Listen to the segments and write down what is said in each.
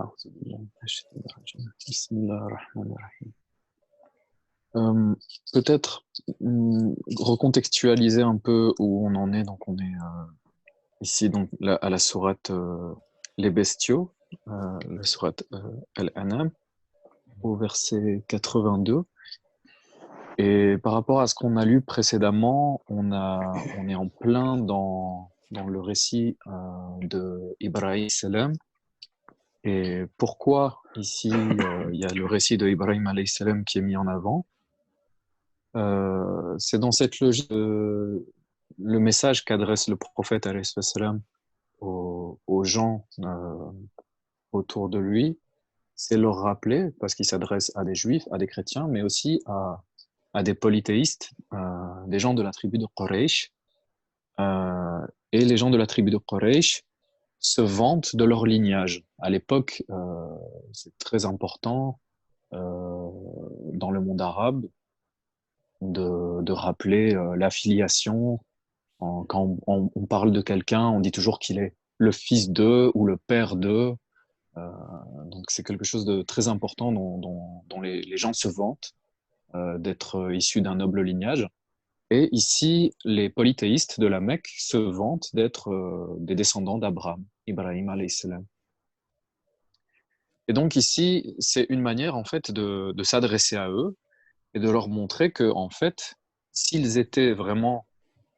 أعوذ بالله من الشيطان الرجيم. بسم الله الرحمن الرحيم. Peut-être recontextualiser un peu où on en est. Donc, on est ici donc, à la sourate Les Bestiaux, la sourate Al-An'am, au verset 82. Et par rapport à ce qu'on a lu précédemment, on est en plein dans le récit de Ibrahim salam. Et pourquoi ici il y a le récit de Ibrahim alayhi salam qui est mis en avant? C'est dans cette logique le message qu'adresse le prophète alayhi salam aux gens autour de lui, c'est leur rappeler, parce qu'il s'adresse à des juifs, à des chrétiens, mais aussi à des polythéistes, des gens de la tribu de Quraysh. Et les gens de la tribu de Quraysh se vantent de leur lignage. À l'époque, c'est très important dans le monde arabe de rappeler l'affiliation. Quand on parle de quelqu'un, on dit toujours qu'il est le fils d'eux ou le père d'eux. Euh, donc c'est quelque chose de très important dont les gens se vantent d'être issus d'un noble lignage. Et ici, les polythéistes de la Mecque se vantent d'être des descendants d'Abraham, Ibrahim alayhi salam. Et donc ici, c'est une manière en fait de s'adresser à eux et de leur montrer que en fait, s'ils étaient vraiment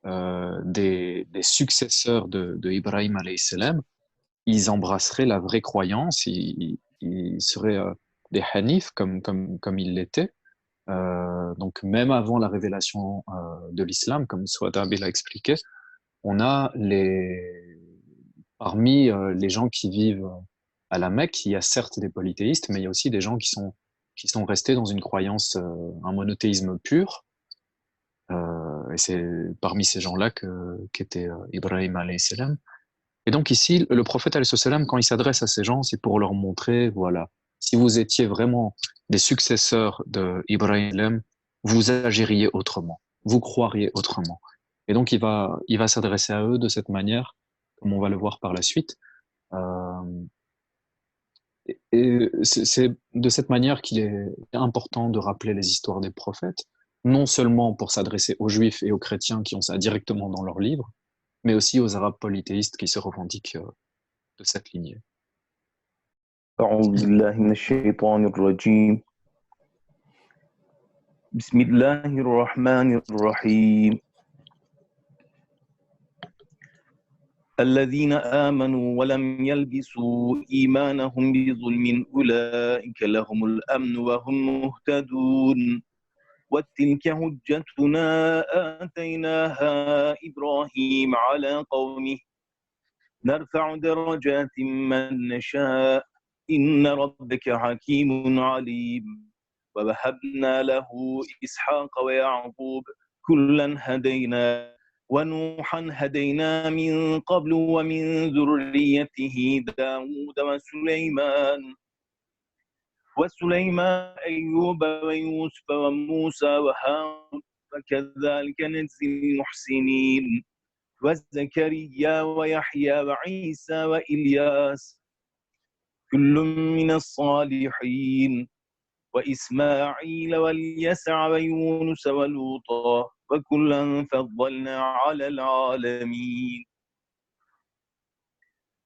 des successeurs de Ibrahim alayhi salam, ils embrasseraient la vraie croyance, ils seraient des hanifs comme ils l'étaient. Donc même avant la révélation de l'islam, comme Souhaitabi l'a expliqué, on a parmi les gens qui vivent à la Mecque, il y a certes des polythéistes, mais il y a aussi des gens qui sont restés dans une croyance, un monothéisme pur. Et c'est parmi ces gens-là qu'était Ibrahim alayhi salam. Et donc ici, le prophète alayhi salam, quand il s'adresse à ces gens, c'est pour leur montrer, voilà, si vous étiez vraiment des successeurs de Ibrahim, vous agiriez autrement, vous croiriez autrement. Et donc il va s'adresser à eux de cette manière, comme on va le voir par la suite. Euh, et c'est de cette manière qu'il est important de rappeler les histoires des prophètes, non seulement pour s'adresser aux juifs et aux chrétiens qui ont ça directement dans leurs livres, mais aussi aux arabes polythéistes qui se revendiquent de cette lignée. أعوذ بالله من الشيطان الرجيم. بسم الله الرحمن الرحيم. الذين آمنوا ولم يلبسوا إيمانهم بظلم أولئك لهم الأمن وهم مهتدون. وتلك حجتنا آتيناها إبراهيم على قومه نرفع درجات من نشاء إن ربك حكيم عليم. ووهبنا له إسحاق ويعقوب كلا هدينا ونوحا هدينا من قبل ومن ذريته داود وسليمان أيوب ويوسف وموسى وهارون وكذلك نجزي المحسنين وزكريا ويحيى وعيسى وإلياس كل من الصالحين وإسماعيل واليسع ويونس ولوطا وكلا فضلنا على العالمين.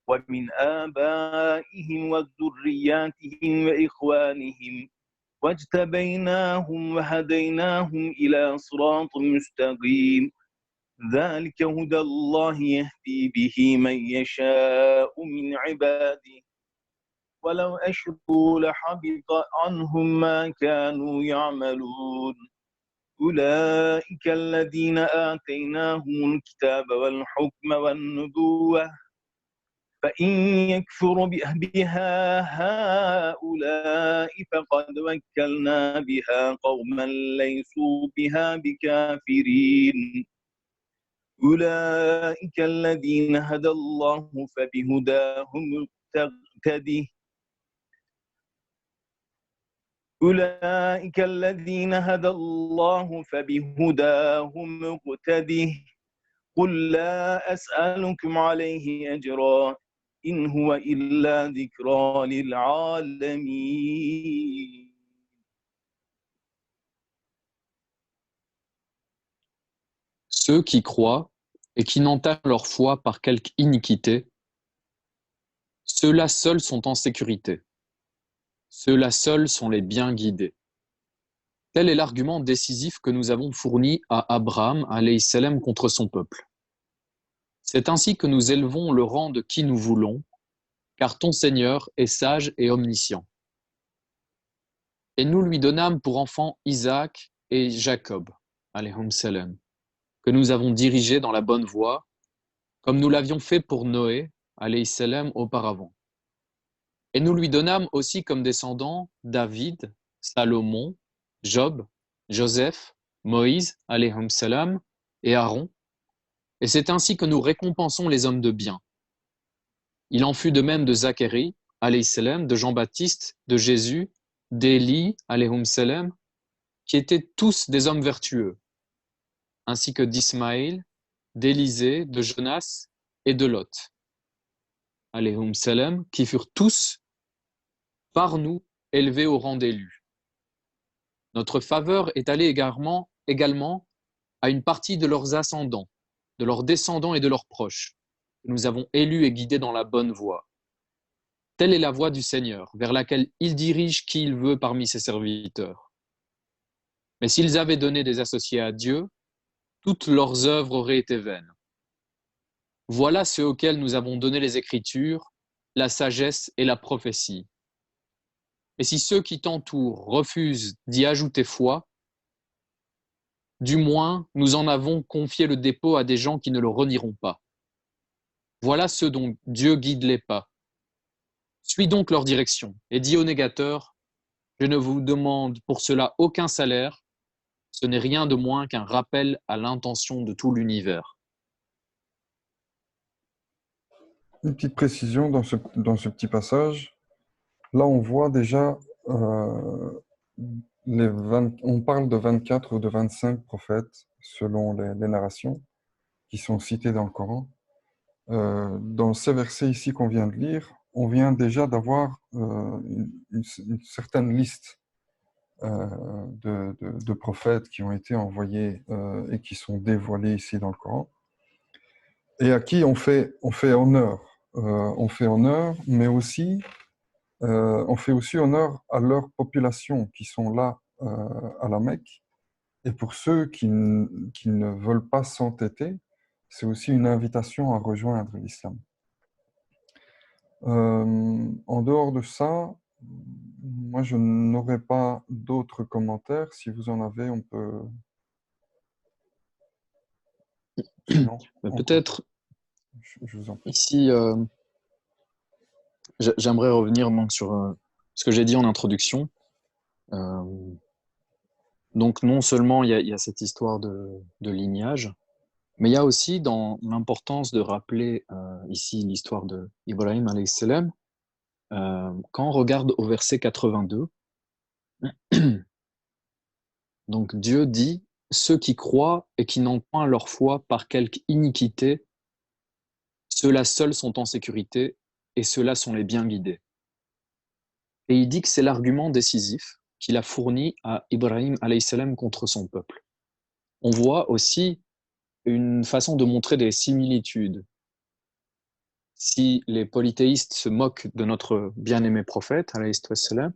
ومن آبائهم وذرياتهم وإخوانهم واجتبيناهم وهديناهم إلى صراط مستقيم. ذلك هدى الله يهدي به من يشاء من عباده ولو أشركوا لحبط عنهم ما كانوا يعملون. أولئك الذين آتيناهم الكتاب والحكم والنبوة فإن يكفر بها هؤلاء فقد وكلنا بها قوما ليسوا بها بكافرين. أولئك الذين هدى الله فبهداهم اقتده. أولئك الذين هدى الله فبهداهم مقتده. قل لا أسألكم عليه أجرا إن هو إلا ذكرى للعالمين. Ceux qui croient et qui n'entament leur foi par quelque iniquité, ceux-là seuls sont en sécurité. Ceux-là seuls sont les bien guidés. Tel est l'argument décisif que nous avons fourni à Abraham alayhi salam contre son peuple. C'est ainsi que nous élevons le rang de qui nous voulons, car ton Seigneur est sage et omniscient. Et nous lui donnâmes pour enfants Isaac et Jacob, alayhum salam, que nous avons dirigés dans la bonne voie, comme nous l'avions fait pour Noé, alayhi salam, auparavant. Et nous lui donnâmes aussi comme descendants David, Salomon, Job, Joseph, Moïse, alayhum salam, et Aaron. Et c'est ainsi que nous récompensons les hommes de bien. Il en fut de même de Zacharie, alayhi salam, de Jean-Baptiste, de Jésus, d'Élie, alayhum salam, qui étaient tous des hommes vertueux, ainsi que d'Ismaël, d'Élisée, de Jonas et de Lot, alayhum salam, qui furent tous par nous élevés au rang d'élus. Notre faveur est allée également à une partie de leurs ascendants, de leurs descendants et de leurs proches, que nous avons élus et guidés dans la bonne voie. Telle est la voie du Seigneur, vers laquelle il dirige qui il veut parmi ses serviteurs. Mais s'ils avaient donné des associés à Dieu, toutes leurs œuvres auraient été vaines. Voilà ceux auxquels nous avons donné les Écritures, la sagesse et la prophétie. Et si ceux qui t'entourent refusent d'y ajouter foi, du moins nous en avons confié le dépôt à des gens qui ne le renieront pas. Voilà ceux dont Dieu guide les pas. Suis donc leur direction et dis aux négateurs, je ne vous demande pour cela aucun salaire, ce n'est rien de moins qu'un rappel à l'intention de tout l'univers. Une petite précision dans ce petit passage. Là, on voit déjà, on parle de 24 ou de 25 prophètes selon les narrations qui sont cités dans le Coran. Dans ces versets ici qu'on vient de lire, on vient déjà d'avoir une certaine liste de prophètes qui ont été envoyés et qui sont dévoilés ici dans le Coran, et à qui on fait honneur. On fait honneur, mais aussi on fait aussi honneur à leur population qui sont là à la Mecque. Et pour ceux qui ne veulent pas s'entêter, c'est aussi une invitation à rejoindre l'islam. En dehors de ça, moi je n'aurais pas d'autres commentaires. Si vous en avez, on peut... Sinon, peut-être je vous en prie. ici, j'aimerais revenir donc, sur ce que j'ai dit en introduction. Donc non seulement il y a cette histoire de lignage, mais il y a aussi dans l'importance de rappeler ici l'histoire de Ibrahim alayhi salam. Quand on regarde au verset 82, donc Dieu dit, ceux qui croient et qui n'ont point leur foi par quelque iniquité, ceux-là seuls sont en sécurité et ceux-là sont les bien guidés. Et il dit que c'est l'argument décisif qu'il a fourni à Ibrahim alayhi salam contre son peuple. On voit aussi une façon de montrer des similitudes. Si les polythéistes se moquent de notre bien-aimé prophète, alayhi salam,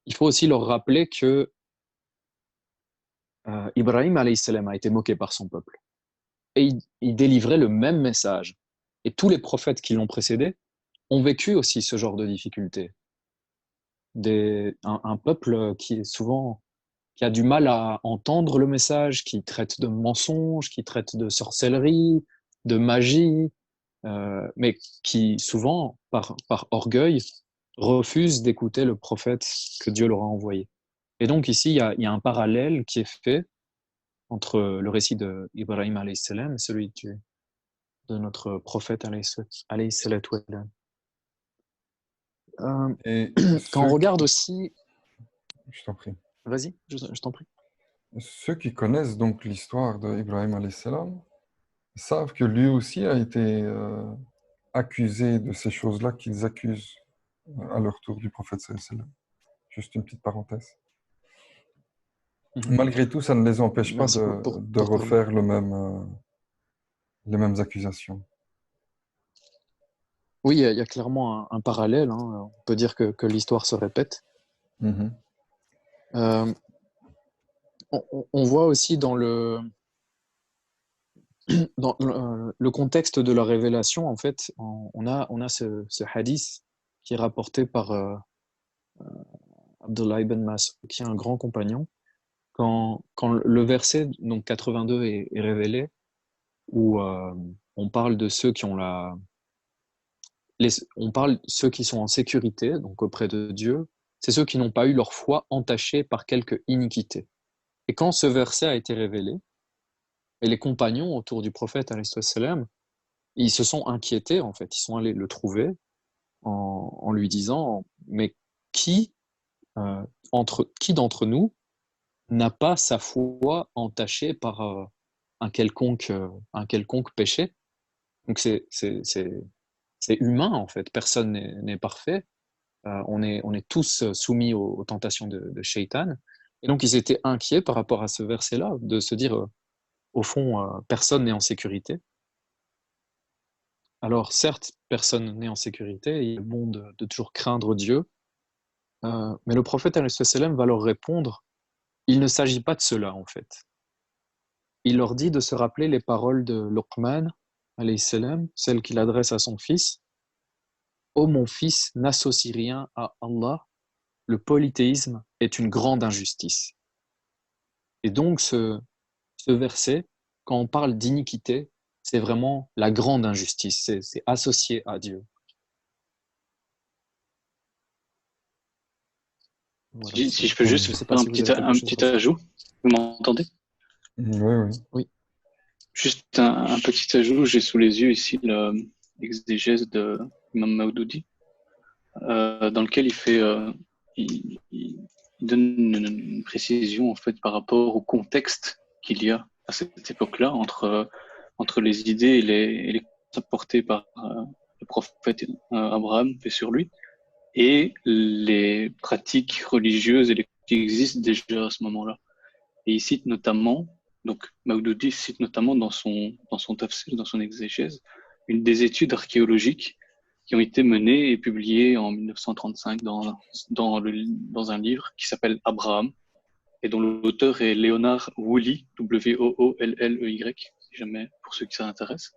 il faut aussi leur rappeler que Ibrahim alayhi salam a été moqué par son peuple. Et il délivrait le même message. Et tous les prophètes qui l'ont précédé ont vécu aussi ce genre de difficultés. Un peuple qui est souvent qui a du mal à entendre le message, qui traite de mensonges, qui traite de sorcellerie, de magie, mais qui souvent, par orgueil, refuse d'écouter le prophète que Dieu leur a envoyé. Et donc ici, il y a un parallèle qui est fait entre le récit d'Ibrahim alayhi salam et celui de notre prophète alayhi salatu wa salam. Et Quand on regarde aussi... Je t'en prie. Vas-y, je t'en prie. Ceux qui connaissent donc l'histoire d'Ibrahim alayhi salam savent que lui aussi accuser de ces choses-là qu'ils accusent à leur tour du prophète sallallahu alayhi wa sallam. Juste une petite parenthèse. Mhm. Malgré tout, ça ne les empêche pas Merci de pour ta refaire remarque. les mêmes accusations. Oui, il y a clairement un parallèle, hein. On peut dire que l'histoire se répète. Mhm. Euh, on voit aussi dans le contexte de la révélation, en fait, on a ce hadith qui est rapporté par Abdullah ibn Mas'ud, qui est un grand compagnon. Quand le verset donc 82 est révélé, où on parle de ceux qui ont on parle de ceux qui sont en sécurité, donc auprès de Dieu, c'est ceux qui n'ont pas eu leur foi entachée par quelque iniquité. Et quand ce verset a été révélé, et les compagnons autour du prophète, alayhi salam, ils se sont inquiétés, en fait, ils sont allés le trouver en lui disant, mais qui, qui d'entre nous n'a pas sa foi entachée par un quelconque péché? Donc c'est humain, en fait, personne n'est parfait. On est tous soumis aux tentations de Shaitan. Et donc, ils étaient inquiets par rapport à ce verset-là, de se dire, au fond, personne n'est en sécurité. Alors, certes, personne n'est en sécurité, il est bon de toujours craindre Dieu, mais le prophète alayhi salam va leur répondre, il ne s'agit pas de cela, en fait. Il leur dit de se rappeler les paroles de Luqman, alayhi salam, celles qu'il adresse à son fils. Ô mon fils, n'associe rien à Allah, le polythéisme est une grande injustice. Et donc, ce verset, quand on parle d'iniquité, c'est vraiment la grande injustice, c'est associé à Dieu. Voilà, Si je peux Oui, juste je ne sais faire pas si vous avez quelque un chose à petit rajouter. ajout, vous m'entendez? oui, oui. Oui. Juste un petit ajout, j'ai sous les yeux ici l'exégèse de Imam Maududi, dans lequel il donne une précision en fait par rapport au contexte qu'il y a à cette époque-là entre les idées et les apportées par le prophète Abraham, paix sur lui, et les pratiques religieuses qui existent déjà à ce moment-là. Et il cite notamment, donc Maududi cite notamment dans son tafsir, dans son exégèse, une des études archéologiques qui ont été menées et publiées en 1935 dans un livre qui s'appelle Abraham et dont l'auteur est Leonard Woolley, Woolley, si jamais pour ceux qui s'intéressent,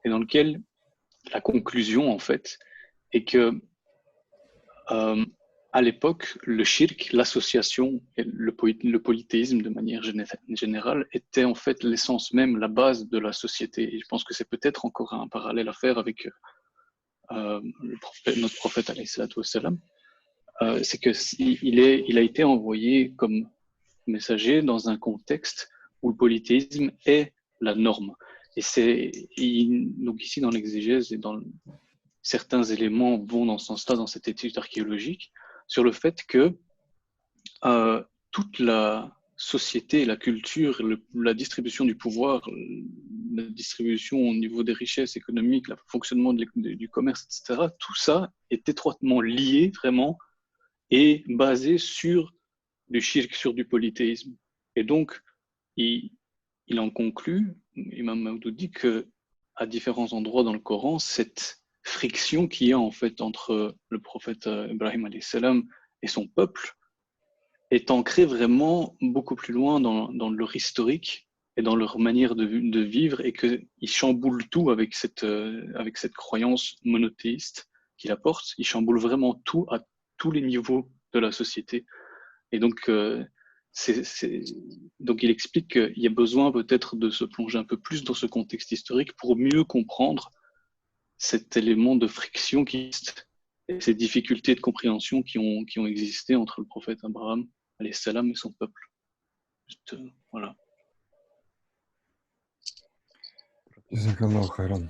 et dans lequel la conclusion en fait est que euh, à l'époque, le shirk, l'association et le polythéisme de manière générale était en fait l'essence même, la base de la société. Et je pense que c'est peut-être encore un parallèle à faire avec notre prophète alayhi salatu wassalam. C'est qu'il a été envoyé comme messager dans un contexte où le polythéisme est la norme. Donc ici dans l'exégèse et dans certains éléments vont dans ce sens-là dans cette étude archéologique sur le fait que toute la société, la culture, la distribution du pouvoir, la distribution au niveau des richesses économiques, le fonctionnement du commerce, etc., tout ça est étroitement lié vraiment et basé sur du shirk, sur du polythéisme. Et donc, il en conclut, Imam Maududi, que à différents endroits dans le Coran, cette friction qu'il y a en fait entre le prophète Ibrahim alayhi salam et son peuple est ancrée vraiment beaucoup plus loin dans leur historique et dans leur manière de vivre et qu'ils chamboulent tout avec cette croyance monothéiste qu'il apporte. Ils chamboulent vraiment tout à tous les niveaux de la société. Et donc, donc il explique qu'il y a besoin peut-être de se plonger un peu plus dans ce contexte historique pour mieux comprendre cet élément de friction qui existe et ces difficultés de compréhension qui ont existé entre le prophète Abraham alayhi salam et son peuple. Juste, voilà. Jazakallah khairan.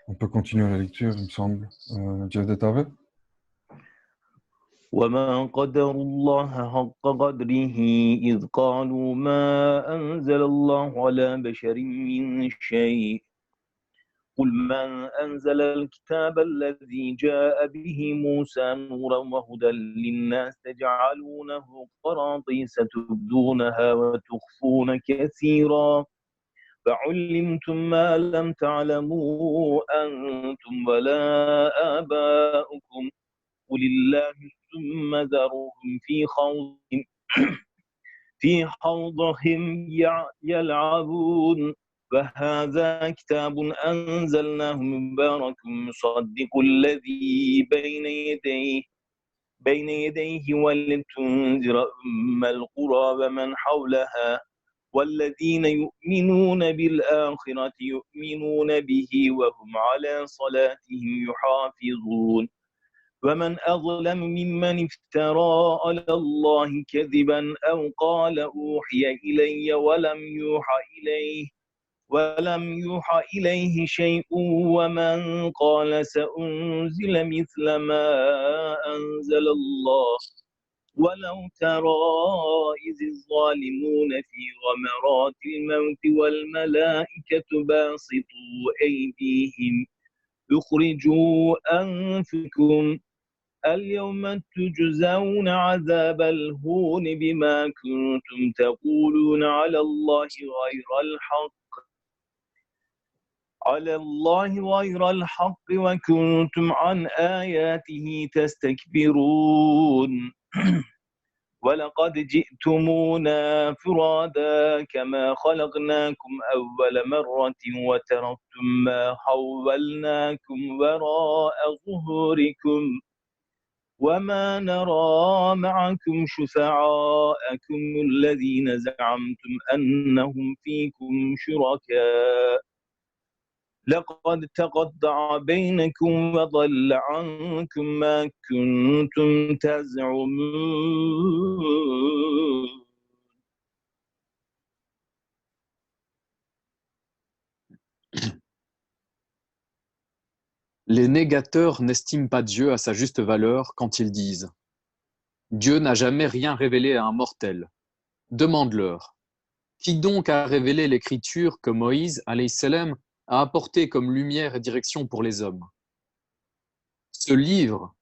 On peut continuer la lecture, il me semble. Jawdet Ave. وما قدر الله حق قدره إذ قالوا ما أنزل الله على بشر من شيء قل من أنزل الكتاب الذي جاء به موسى نورا وهدى للناس تجعلونه قراطيس تبدونها وتخفون كثيرا فعلمتم ما لم تعلموا أنتم ولا آباؤكم قل الله ثم ذرهم في خوضهم يلعبون فهذا كتاب أنزلناه مبارك مصدق الذي بين يديه ولتنذر أم القرى ومن حولها والذين يؤمنون بالآخرة يؤمنون به وهم على صلاتهم يحافظون ومن أظلم ممن افترى على الله كذبا أو قال أوحي إلي ولم يوحى إليه شيء ومن قال سأنزل مثل ما أنزل الله ولو ترى إذ الظالمون في غمرات الموت والملائكة باسطوا أيديهم اخرجوا أنفسكم اليوم تجزون عذاب الهون بما كنتم تقولون على الله غير الحق وكنتم عن آياته تستكبرون ولقد جئتمونا فرادا كما خلقناكم أول مرة وتركتم ما حولناكم وراء ظهوركم وما نرى معكم شفعاءكم الذين زعمتم أنهم فيكم شركاء لقد تقطع بينكم وضل عنكم ما كنتم تزعمون. Les négateurs n'estiment pas Dieu à sa juste valeur quand ils disent « Dieu n'a jamais rien révélé à un mortel ». Demande-leur « Qui donc a révélé l'écriture que Moïse, alayhi salam, a apporté comme lumière et direction pour les hommes ?» Ce livre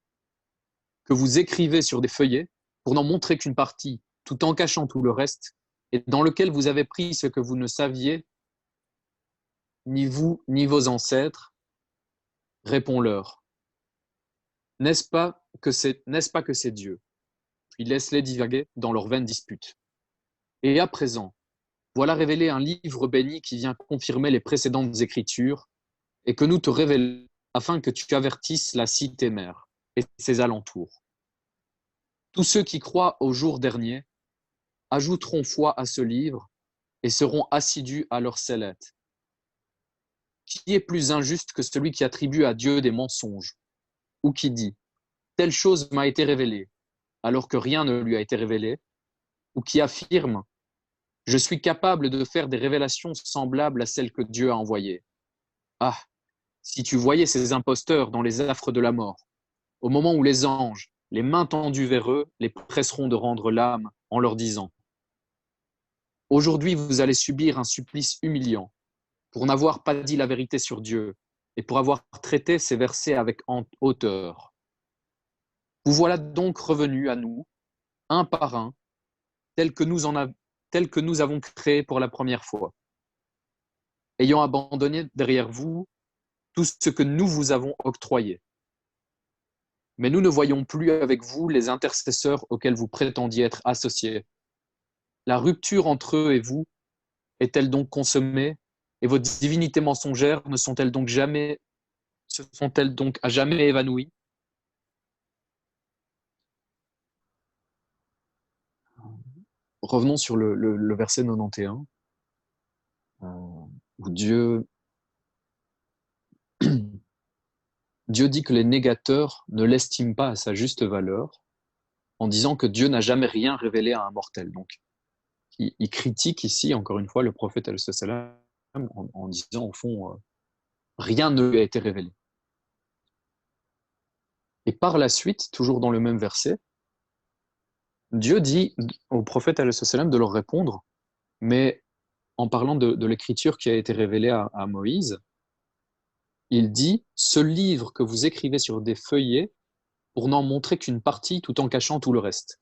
que vous écrivez sur des feuillets pour n'en montrer qu'une partie, tout en cachant tout le reste, et dans lequel vous avez pris ce que vous ne saviez, ni vous, ni vos ancêtres, réponds-leur. N'est-ce pas que c'est Dieu? Puis laisse-les divaguer dans leurs vaines disputes. Et à présent, voilà révélé un livre béni qui vient confirmer les précédentes écritures et que nous te révélons afin que tu avertisses la cité mère et ses alentours. Tous ceux qui croient au jour dernier ajouteront foi à ce livre et seront assidus à leur sellette. Qui est plus injuste que celui qui attribue à Dieu des mensonges ou qui dit « Telle chose m'a été révélée » alors que rien ne lui a été révélé, ou qui affirme « Je suis capable de faire des révélations semblables à celles que Dieu a envoyées. » Ah, si tu voyais ces imposteurs dans les affres de la mort, au moment où les anges, les mains tendues vers eux, les presseront de rendre l'âme en leur disant « Aujourd'hui vous allez subir un supplice humiliant pour n'avoir pas dit la vérité sur Dieu et pour avoir traité ces versets avec hauteur. Vous voilà donc revenus à nous, un par un, tel que nous avons créé pour la première fois, ayant abandonné derrière vous tout ce que nous vous avons octroyé. Mais nous ne voyons plus avec vous les intercesseurs auxquels vous prétendiez être associés. La rupture entre eux et vous est-elle donc consommée, et vos divinités mensongères se sont-elles donc à jamais évanouies? Revenons sur le verset 91, où Dieu dit que les négateurs ne l'estiment pas à sa juste valeur, en disant que Dieu n'a jamais rien révélé à un mortel. Donc, il critique ici, encore une fois, le prophète al-Salam en disant, au fond, rien ne lui a été révélé. Et par la suite, toujours dans le même verset, Dieu dit au prophète al-Salam de leur répondre, mais en parlant de l'écriture qui a été révélée à Moïse, Il dit « Ce livre que vous écrivez sur des feuillets pour n'en montrer qu'une partie tout en cachant tout le reste. »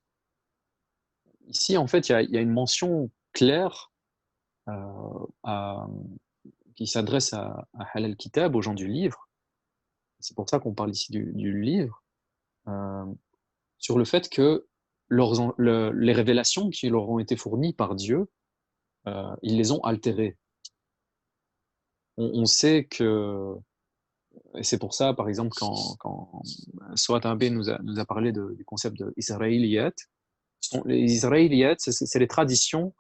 Ici, en fait, il y a une mention claire à, qui s'adresse à Halal Kitab, aux gens du livre. C'est pour ça qu'on parle ici du livre, euh, sur le fait que les révélations qui leur ont été fournies par Dieu, ils les ont altérées. On sait que, et c'est pour ça, par exemple, quand Suat Abe nous a parlé du concept de Israéliyat, les Israéliyat, c'est les traditions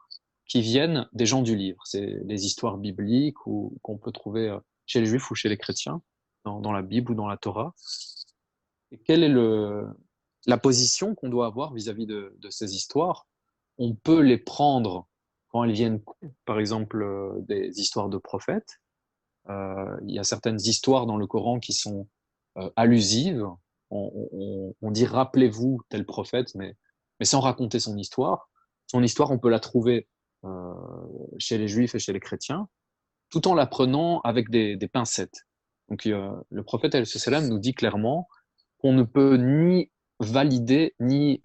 qui viennent des gens du livre. C'est les histoires bibliques qu'on peut trouver chez les Juifs ou chez les chrétiens, dans la Bible ou dans la Torah. Et quelle est la position qu'on doit avoir vis-à-vis de ces histoires? On peut les prendre quand elles viennent, par exemple, des histoires de prophètes. Il y a certaines histoires dans le Coran qui sont allusives. On dit rappelez-vous tel prophète, mais sans raconter son histoire. Son histoire, on peut la trouver euh, chez les Juifs et chez les chrétiens, tout en la prenant avec des pincettes. Donc le prophète salam nous dit clairement qu'on ne peut ni valider ni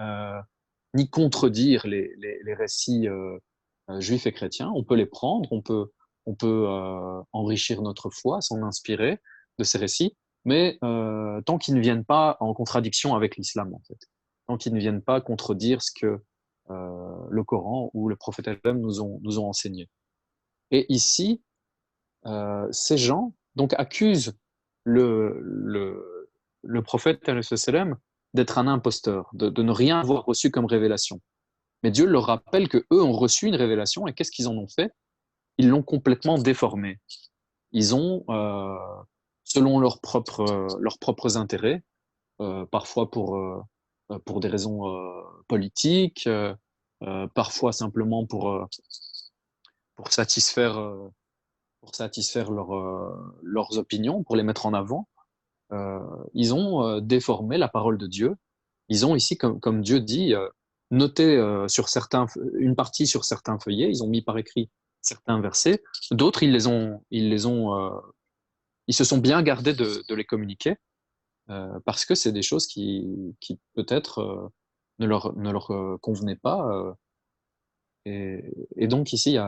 contredire les récits juifs et chrétiens. On peut les prendre, on peut enrichir notre foi, s'en inspirer de ces récits, mais tant qu'ils ne viennent pas en contradiction avec l'islam, en fait. Tant qu'ils ne viennent pas contredire ce que le Coran ou le prophète nous ont enseigné. Et ici, ces gens donc accusent le prophète d'être un imposteur, de ne rien avoir reçu comme révélation. Mais Dieu leur rappelle que eux ont reçu une révélation et qu'est-ce qu'ils en ont fait? Ils l'ont complètement déformée. Ils ont, selon leurs propres intérêts, parfois pour des raisons politiques, parfois simplement pour satisfaire, leurs opinions, pour les mettre en avant, ils ont déformé la parole de Dieu. Ils ont ici, comme Dieu dit, noté une partie sur certains feuillets, ils ont mis par écrit certains versets, d'autres ils se sont bien gardés de les communiquer parce que c'est des choses qui peut-être ne leur convenaient pas. Et donc ici, il y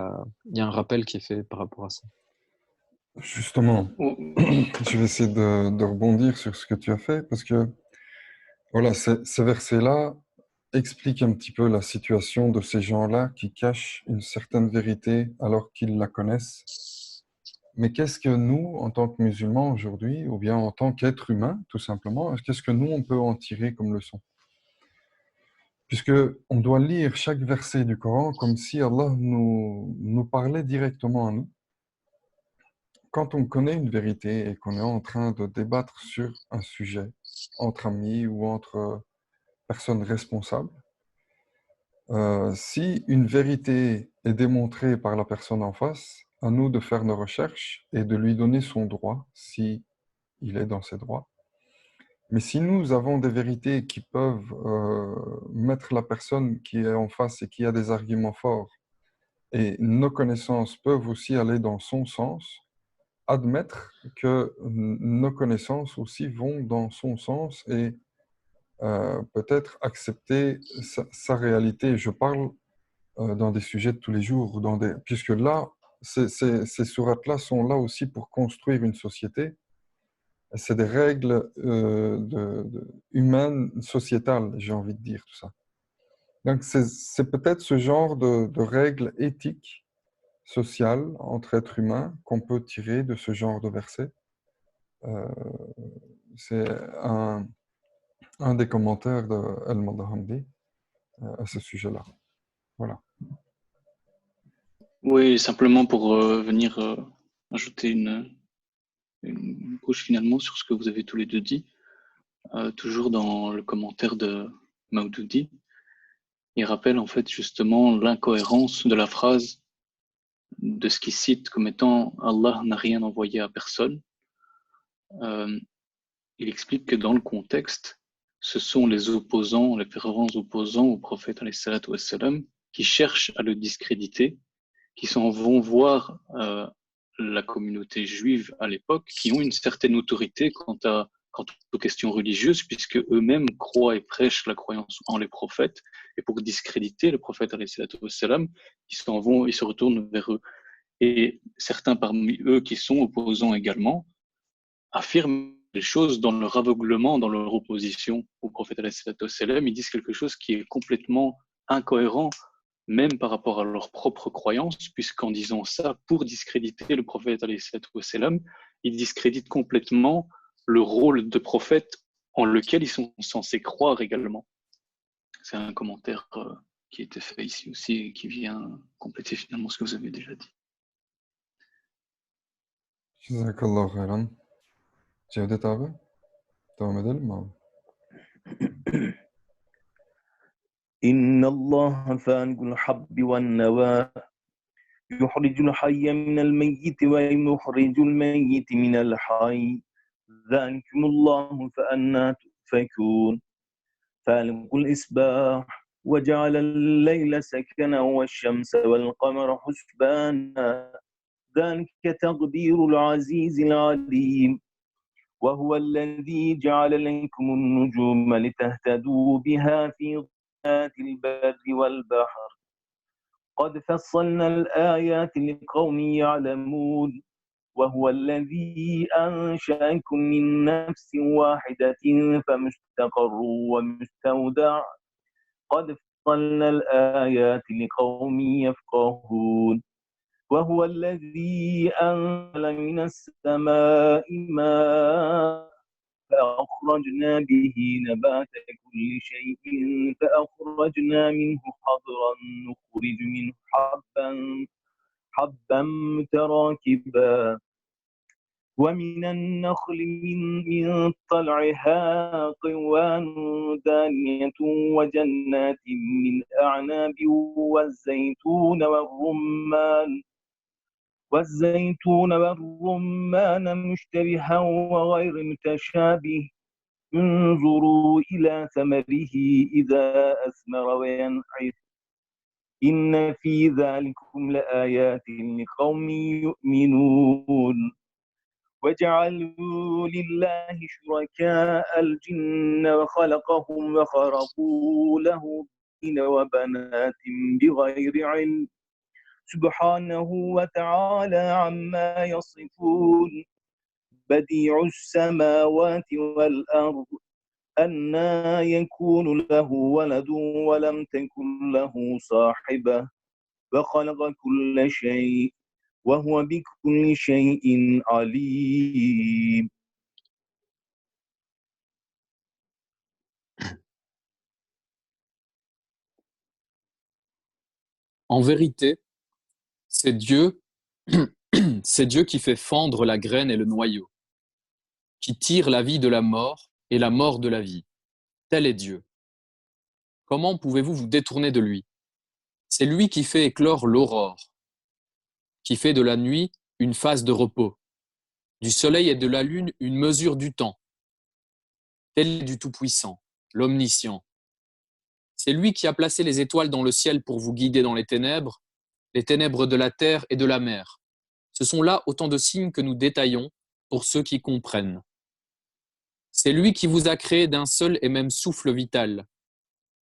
a un rappel qui est fait par rapport à ça. Justement, je vais essayer de rebondir sur ce que tu as fait parce que voilà, ces versets-là expliquent un petit peu la situation de ces gens-là qui cachent une certaine vérité alors qu'ils la connaissent. Mais qu'est-ce que nous, en tant que musulmans aujourd'hui, ou bien en tant qu'êtres humains, tout simplement, qu'est-ce que nous, on peut en tirer comme leçon? Puisque on doit lire chaque verset du Coran comme si Allah nous parlait directement à nous. Quand on connaît une vérité et qu'on est en train de débattre sur un sujet entre amis ou entre personnes responsables, si une vérité est démontrée par la personne en face, à nous de faire nos recherches et de lui donner son droit, si il est dans ses droits. Mais si nous avons des vérités qui peuvent mettre la personne qui est en face et qui a des arguments forts, et nos connaissances peuvent aussi aller dans son sens, admettre que nos connaissances aussi vont dans son sens et peut-être accepter sa réalité. Je parle dans des sujets de tous les jours, puisque là, ces sourates-là sont là aussi pour construire une société. C'est des règles humaines, sociétales, j'ai envie de dire tout ça. Donc c'est peut-être ce genre de règles éthiques, sociales, entre êtres humains, qu'on peut tirer de ce genre de versets. C'est un des commentaires de Al-Madahamdi à ce sujet-là. Voilà. Oui, simplement pour venir ajouter une couche finalement sur ce que vous avez tous les deux dit, toujours dans le commentaire de Maududi, il rappelle en fait justement l'incohérence de la phrase de ce qu'il cite comme étant Allah n'a rien envoyé à personne. Il explique que dans le contexte, ce sont les opposants, les fervents opposants au prophète wassalam, qui cherchent à le discréditer, qui s'en vont voir la communauté juive à l'époque qui ont une certaine autorité quant aux questions religieuses, puisque eux-mêmes croient et prêchent la croyance en les prophètes. Et pour discréditer le prophète, alayhi salatu wassalam, ils se retournent vers eux. Et certains parmi eux qui sont opposants également affirment des choses dans leur aveuglement, dans leur opposition au prophète alayhi salatu wassalam. Ils disent quelque chose qui est complètement incohérent, même par rapport à leurs propres croyances, puisqu'en disant ça, pour discréditer le prophète alayhi salatu wassalam, ils discréditent complètement le rôle de prophète en lequel ils sont censés croire également. C'est un commentaire qui a été fait ici aussi et qui vient compléter finalement ce que vous avez déjà dit. Jazakallah khairan. Cevdet abi, devam edelim mi abi? إن الله فالق الحب والنوى يخرج الحي من الميت ويخرج الميت من الحي ذلكم الله فأنى تؤفكون فالق الإصباح وجعل الليل سكنا والشمس والقمر حسبانا ذلك تقدير العزيز العليم وهو الذي جعل لكم النجوم لتهتدوا بها في ظلمات البر والبحر قد فصلنا الآيات لقوم يعلمون وهو الذي أنشأكم من نفس واحدة فمستقر ومستودع قد فصلنا الآيات لقوم يفقهون وهو الذي أنزل من السماء ماء فأخرجنا به نبات كل شيء فأخرجنا منه خضرا نخرج منه حبا متراكبا ومن النخل من طلعها قوان دانية وجنات من أعناب والزيتون والرمان مشتبها وغير متشابه انظروا إلى ثمره إذا أثمر وينعم إن في ذلكم لآيات لقوم يؤمنون وجعلوا لله شركاء الجن وخلقهم وخرقوا له بنين وبنات بغير علم سبحانه وتعالى عما يصفون بديع السماوات والأرض أنى يكون له ولد ولم تكن له صاحبة وخلق كل شيء وهو بكل شيء عليم. En vérité, c'est Dieu, c'est Dieu qui fait fendre la graine et le noyau, qui tire la vie de la mort et la mort de la vie. Tel est Dieu. Comment pouvez-vous vous détourner de lui? C'est lui qui fait éclore l'aurore, qui fait de la nuit une phase de repos, du soleil et de la lune une mesure du temps. Tel est du Tout-Puissant, l'Omniscient. C'est lui qui a placé les étoiles dans le ciel pour vous guider dans les ténèbres de la terre et de la mer. Ce sont là autant de signes que nous détaillons pour ceux qui comprennent. C'est lui qui vous a créé d'un seul et même souffle vital,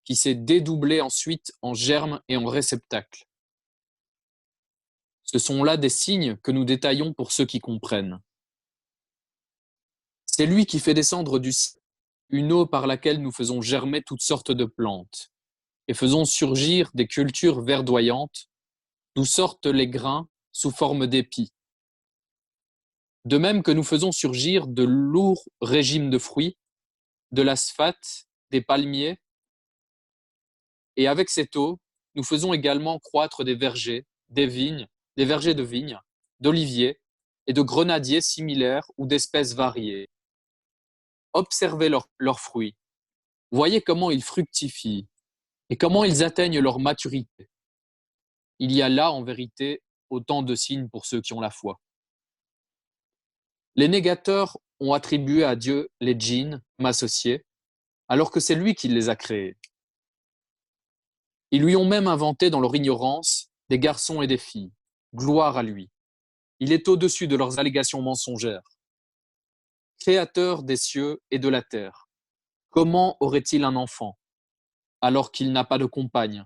qui s'est dédoublé ensuite en germe et en réceptacle. Ce sont là des signes que nous détaillons pour ceux qui comprennent. C'est lui qui fait descendre du ciel une eau par laquelle nous faisons germer toutes sortes de plantes et faisons surgir des cultures verdoyantes d'où sortent les grains sous forme d'épis. De même que nous faisons surgir de lourds régimes de fruits, de l'asphalte, des palmiers, et avec cette eau, nous faisons également croître des vergers, des vignes, des vergers de vignes, d'oliviers et de grenadiers similaires ou d'espèces variées. Observez leurs fruits. Voyez comment ils fructifient et comment ils atteignent leur maturité. Il y a là, en vérité, autant de signes pour ceux qui ont la foi. Les négateurs ont attribué à Dieu les djinns, associés, alors que c'est lui qui les a créés. Ils lui ont même inventé dans leur ignorance des garçons et des filles. Gloire à lui. Il est au-dessus de leurs allégations mensongères. Créateur des cieux et de la terre, comment aurait-il un enfant alors qu'il n'a pas de compagne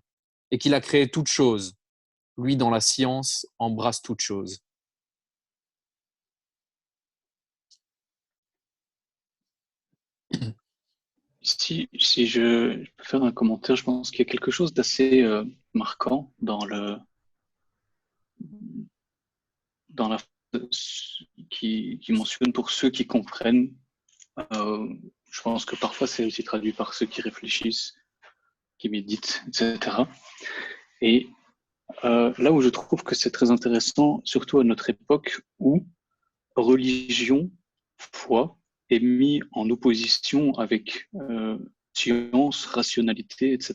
et qu'il a créé toute chose? Lui, dans la science, embrasse toute chose. Si je peux faire un commentaire, je pense qu'il y a quelque chose d'assez marquant dans la qui mentionne pour ceux qui comprennent. Je pense que parfois c'est aussi traduit par ceux qui réfléchissent, qui méditent, etc. Et là où je trouve que c'est très intéressant, surtout à notre époque où religion, foi est mis en opposition avec science, rationalité, etc.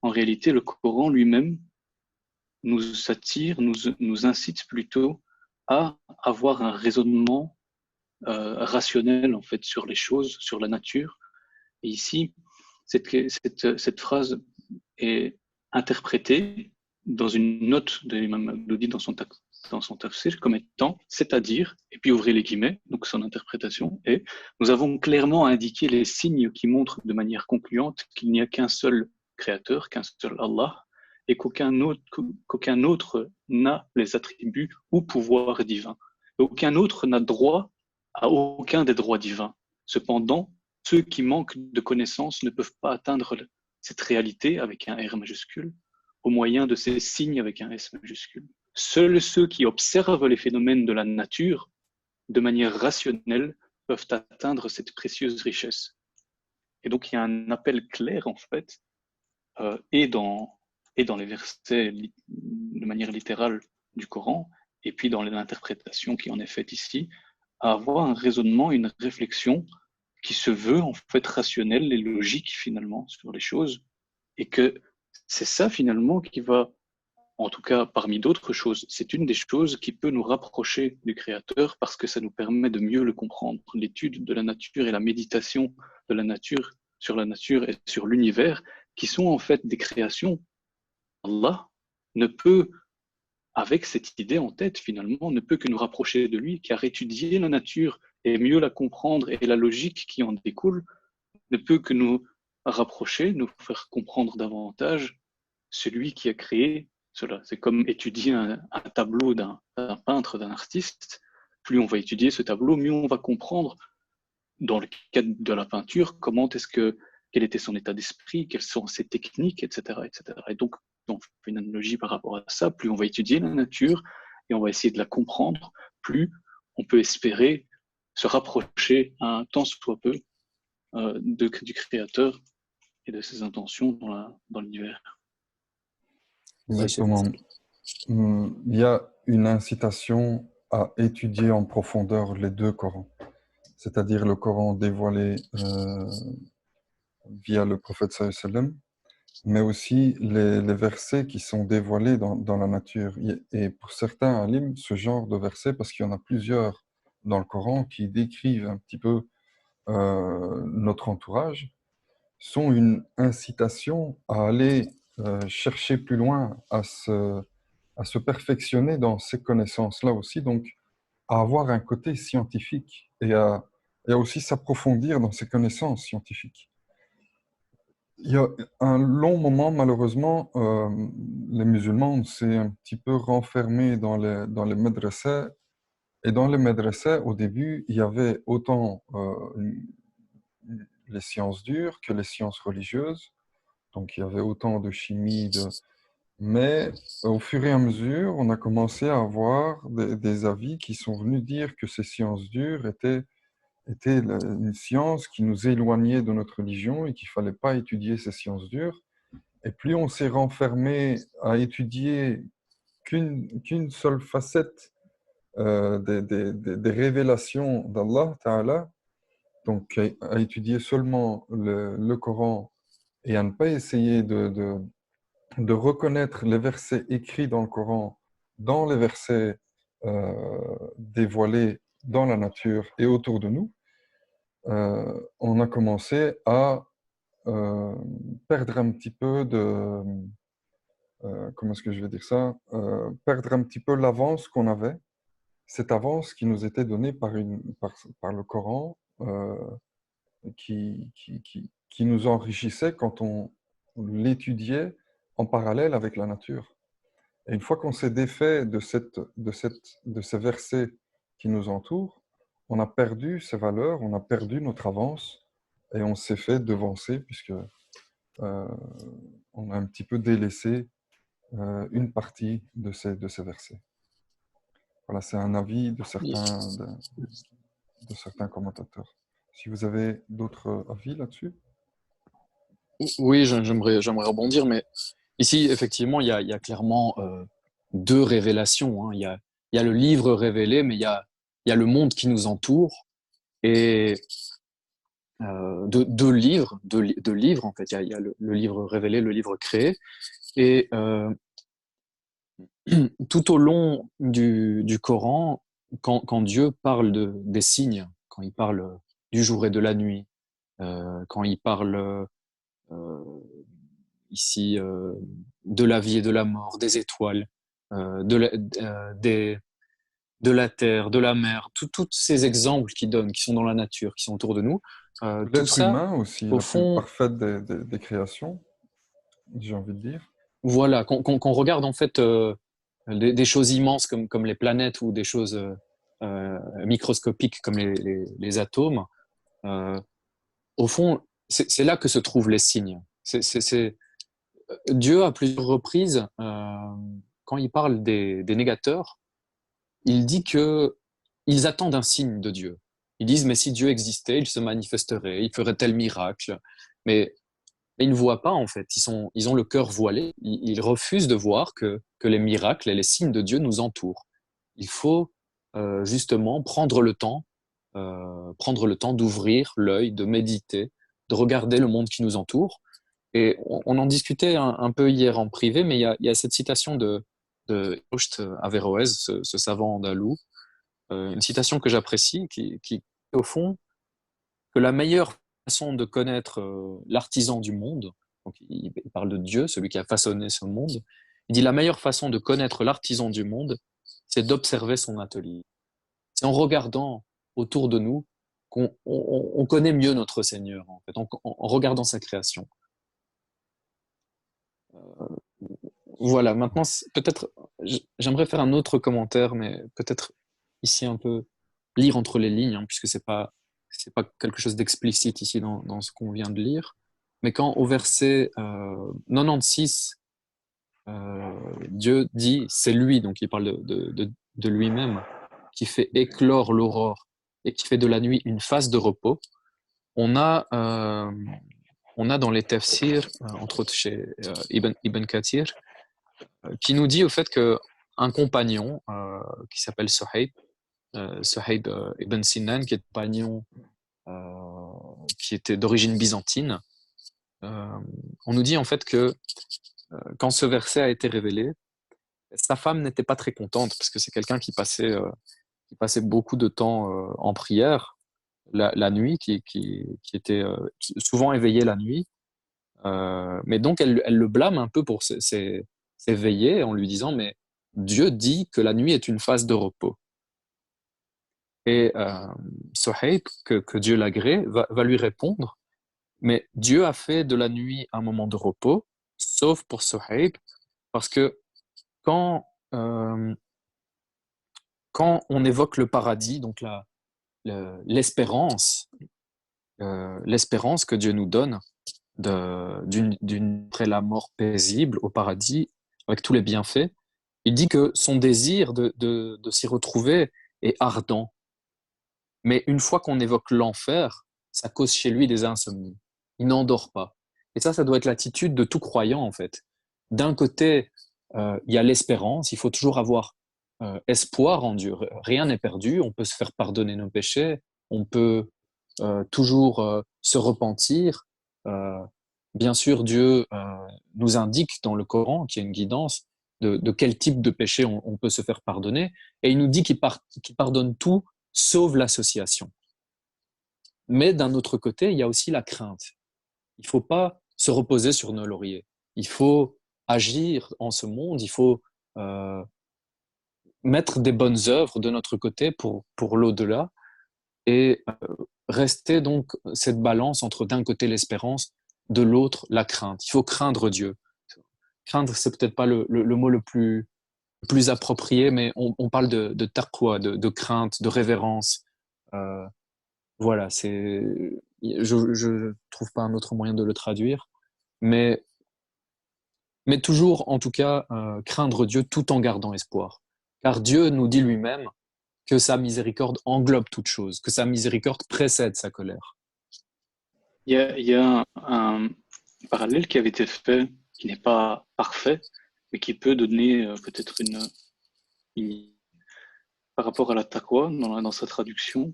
En réalité, le Coran lui-même nous attire, nous incite plutôt à avoir un raisonnement rationnel en fait sur les choses, sur la nature. Et ici, cette phrase est interprétée dans une note de l'imam Maududi dans son tafsir comme étant, c'est-à-dire, et puis ouvrez les guillemets, donc son interprétation est, nous avons clairement indiqué les signes qui montrent de manière concluante qu'il n'y a qu'un seul créateur, qu'un seul Allah, et qu'aucun autre n'a les attributs ou pouvoirs divins. Aucun autre n'a droit à aucun des droits divins. Cependant, ceux qui manquent de connaissances ne peuvent pas atteindre cette réalité avec un R majuscule au moyen de ces signes avec un S majuscule. Seuls ceux qui observent les phénomènes de la nature de manière rationnelle peuvent atteindre cette précieuse richesse. Et donc il y a un appel clair en fait, et dans les versets de manière littérale du Coran, et puis dans l'interprétation qui en est faite ici, à avoir un raisonnement, une réflexion qui se veut en fait rationnelle et logique finalement sur les choses, et que c'est ça finalement qui va, en tout cas parmi d'autres choses, c'est une des choses qui peut nous rapprocher du Créateur parce que ça nous permet de mieux le comprendre. L'étude de la nature et la méditation de la nature sur la nature et sur l'univers, qui sont en fait des créations, Allah ne peut, avec cette idée en tête finalement, ne peut que nous rapprocher de lui, car étudier la nature et mieux la comprendre et la logique qui en découle ne peut que nous rapprocher, nous faire comprendre davantage celui qui a créé cela. C'est comme étudier un tableau d'un peintre, d'un artiste. Plus on va étudier ce tableau, mieux on va comprendre, dans le cadre de la peinture, quel était son état d'esprit, quelles sont ses techniques, etc., etc. Et donc, on fait une analogie par rapport à ça. Plus on va étudier la nature et on va essayer de la comprendre, plus on peut espérer se rapprocher un tant soit peu du Créateur et de ses intentions dans l'univers. Exactement. Il y a une incitation à étudier en profondeur les deux Corans, c'est-à-dire le Coran dévoilé via le prophète sallallahu alayhi wa sallam, mais aussi les versets qui sont dévoilés dans la nature. Et pour certains alim, ce genre de versets, parce qu'il y en a plusieurs dans le Coran qui décrivent un petit peu notre entourage, sont une incitation à aller chercher plus loin, à se perfectionner dans ces connaissances-là aussi, donc à avoir un côté scientifique et à aussi s'approfondir dans ces connaissances scientifiques. Il y a un long moment, malheureusement, les musulmans, on s'est un petit peu renfermés dans les madrasas. Et dans les madrasas, au début, il y avait autant les sciences dures que les sciences religieuses. Donc, il y avait autant de chimie, mais au fur et à mesure, on a commencé à avoir des avis qui sont venus dire que ces sciences dures étaient une science qui nous éloignait de notre religion et qu'il ne fallait pas étudier ces sciences dures. Et plus on s'est renfermé à étudier qu'une seule facette des révélations d'Allah Ta'ala, donc à étudier seulement le Coran et à ne pas essayer de reconnaître les versets écrits dans le Coran, dans les versets dévoilés dans la nature et autour de nous, on a commencé à perdre un petit peu comment est-ce que je vais dire ça, perdre un petit peu l'avance qu'on avait cette avance qui nous était donnée par le Coran, qui nous enrichissait quand on l'étudiait en parallèle avec la nature. Et une fois qu'on s'est défait de ces versets qui nous entourent, on a perdu ces valeurs, on a perdu notre avance et on s'est fait devancer puisque on a un petit peu délaissé une partie de ces versets. Voilà, c'est un avis de certains commentateurs. Si vous avez d'autres avis là-dessus? Oui, j'aimerais rebondir, mais ici, effectivement, il y a clairement deux révélations, hein. Il y a le livre révélé, mais il y a le monde qui nous entoure. Et deux livres, deux livres, en fait. Il y a le livre révélé, le livre créé. Et tout au long du Coran, quand Dieu parle des signes, quand il parle du jour et de la nuit, quand il parle euh, ici de la vie et de la mort, des étoiles, des, de la terre, de la mer, tous ces exemples qu'il donne, qui sont dans la nature, qui sont autour de nous, tout L'être ça, humain aussi, au la plus fond, parfaite des créations, j'ai envie de dire. voilà, qu'on regarde en fait des choses immenses comme les planètes ou des choses microscopiques comme les atomes, euh, au fond, c'est là que se trouvent les signes. Dieu, à plusieurs reprises, quand il parle des négateurs, il dit que ils attendent un signe de Dieu. Ils disent, mais si Dieu existait, il se manifesterait, il ferait tel miracle. Mais, mais ils ne voient pas, en fait. Ils ont le cœur voilé. Ils refusent de voir que les miracles et les signes de Dieu nous entourent. Il faut justement prendre le temps d'ouvrir l'œil, de méditer, de regarder le monde qui nous entoure. Et on en discutait un peu hier en privé, mais il y a cette citation de Joost Averroès, ce savant andalou, une citation que j'apprécie, qui au fond, que la meilleure façon de connaître l'artisan du monde, donc il parle de Dieu, celui qui a façonné ce monde, il dit la meilleure façon de connaître l'artisan du monde, c'est d'observer son atelier. C'est en regardant autour de nous qu'on connaît mieux notre Seigneur, en fait, en regardant sa création. Voilà, maintenant, peut-être, j'aimerais faire un autre commentaire, mais peut-être ici un peu lire entre les lignes, hein, puisque c'est pas quelque chose d'explicite ici dans ce qu'on vient de lire. Mais quand au verset 96, Dieu dit, c'est lui, donc il parle de lui-même, qui fait éclore l'aurore et qui fait de la nuit une phase de repos, on a, euh, on a dans les tafsirs, entre autres chez Ibn Kathir, qui nous dit au fait que un compagnon qui s'appelle Suhaib ibn Sinan, qui est compagnon qui était d'origine byzantine, on nous dit en fait que quand ce verset a été révélé, sa femme n'était pas très contente parce que c'est quelqu'un qui passait beaucoup de temps en prière la nuit, qui était souvent éveillé la nuit. Mais donc elle le blâme un peu pour s'éveiller en lui disant, mais Dieu dit que la nuit est une phase de repos. Et Sohaib, que Dieu l'agrée, va lui répondre, mais Dieu a fait de la nuit un moment de repos, sauf pour Sohaib, parce que quand, euh, quand on évoque le paradis, donc l'espérance, l'espérance que Dieu nous donne après la mort paisible au paradis, avec tous les bienfaits, il dit que son désir de s'y retrouver est ardent. Mais une fois qu'on évoque l'enfer, ça cause chez lui des insomnies. Il n'endort pas. Et ça doit être l'attitude de tout croyant, en fait. D'un côté, il y a l'espérance, il faut toujours avoir espoir en Dieu. Rien n'est perdu, on peut se faire pardonner nos péchés, on peut toujours se repentir. Euh, Bien sûr, Dieu nous indique dans le Coran qu'il y a une guidance de quel type de péché on peut se faire pardonner, et il nous dit qu'il pardonne tout, sauf l'association. Mais d'un autre côté, il y a aussi la crainte. Il ne faut pas se reposer sur nos lauriers. Il faut agir en ce monde, il faut mettre des bonnes œuvres de notre côté pour l'au-delà et rester donc cette balance entre d'un côté l'espérance, de l'autre la crainte. Il faut craindre Dieu. Craindre, c'est peut-être pas le mot le plus approprié, mais on parle de taqwa, de crainte, de révérence. Euh, voilà, je trouve pas un autre moyen de le traduire, mais, mais toujours, en tout cas, craindre Dieu tout en gardant espoir. Car Dieu nous dit lui-même que sa miséricorde englobe toute chose, que sa miséricorde précède sa colère. Il y a un parallèle qui avait été fait, qui n'est pas parfait, mais qui peut donner peut-être une par rapport à la taqwa dans sa traduction,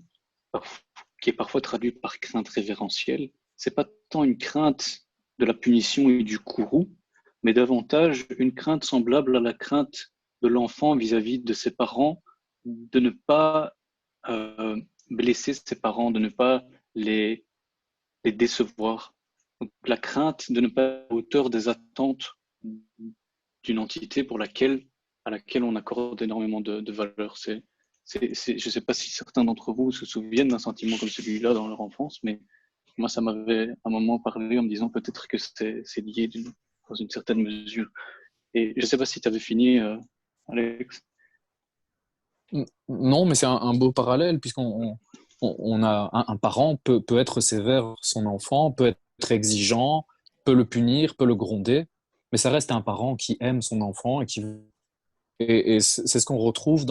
qui est parfois traduite par crainte révérentielle. C'est pas tant une crainte de la punition et du courroux, mais davantage une crainte semblable à la crainte de l'enfant vis-à-vis de ses parents, de ne pas blesser ses parents, de ne pas les décevoir. Donc, la crainte de ne pas être à la hauteur des attentes d'une entité à laquelle on accorde énormément de valeur. Je ne sais pas si certains d'entre vous se souviennent d'un sentiment comme celui-là dans leur enfance, mais moi, ça m'avait à un moment parlé en me disant peut-être que c'est lié dans une certaine mesure. Et je ne sais pas si tu avais fini, Alex. Non, mais c'est un beau parallèle, puisqu'on a un parent peut être sévère sur son enfant, peut être exigeant, peut le punir, peut le gronder, mais ça reste un parent qui aime son enfant et c'est ce qu'on retrouve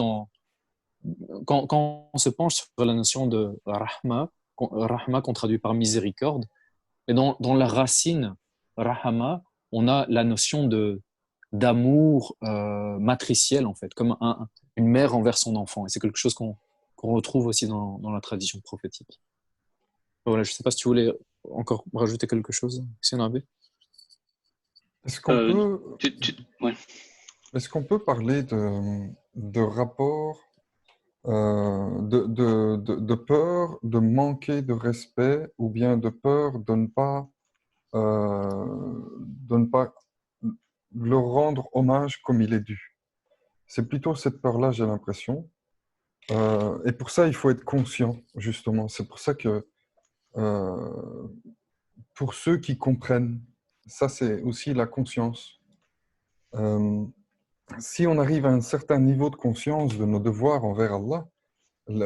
quand on se penche sur la notion de rahma qu'on traduit par miséricorde, et dans la racine rahama, on a la notion d'amour matriciel en fait, comme une mère envers son enfant. Et c'est quelque chose qu'on retrouve aussi dans la tradition prophétique. Voilà, je ne sais pas si tu voulais encore rajouter quelque chose, Nabi. Est-ce qu'on peut, Ouais. est-ce qu'on peut parler de rapport, de peur de manquer de respect ou bien de peur de ne pas leur rendre hommage comme il est dû? C'est plutôt cette peur-là, j'ai l'impression. Et pour ça, il faut être conscient, justement. C'est pour ça que, euh, pour ceux qui comprennent, ça, c'est aussi la conscience. Euh, Si on arrive à un certain niveau de conscience de nos devoirs envers Allah,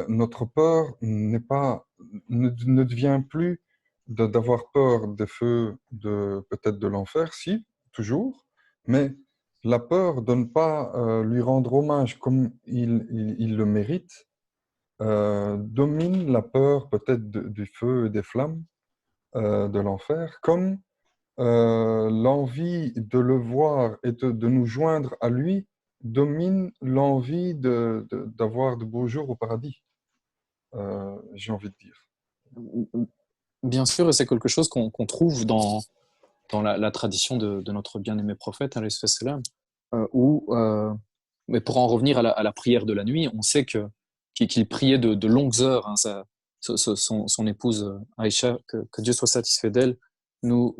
notre peur ne devient plus d'avoir peur des feux peut-être de l'enfer, si, toujours, mais la peur de ne pas lui rendre hommage comme il le mérite domine la peur peut-être du feu et des flammes de l'enfer, comme l'envie de le voir et de nous joindre à lui domine l'envie d'avoir de beaux jours au paradis, j'ai envie de dire. Bien sûr, et c'est quelque chose qu'on trouve dans la tradition de notre bien-aimé prophète, alayhi salam, mais pour en revenir à la prière de la nuit, on sait qu'il priait de longues heures. Hein, son épouse Aïcha, que Dieu soit satisfait d'elle, nous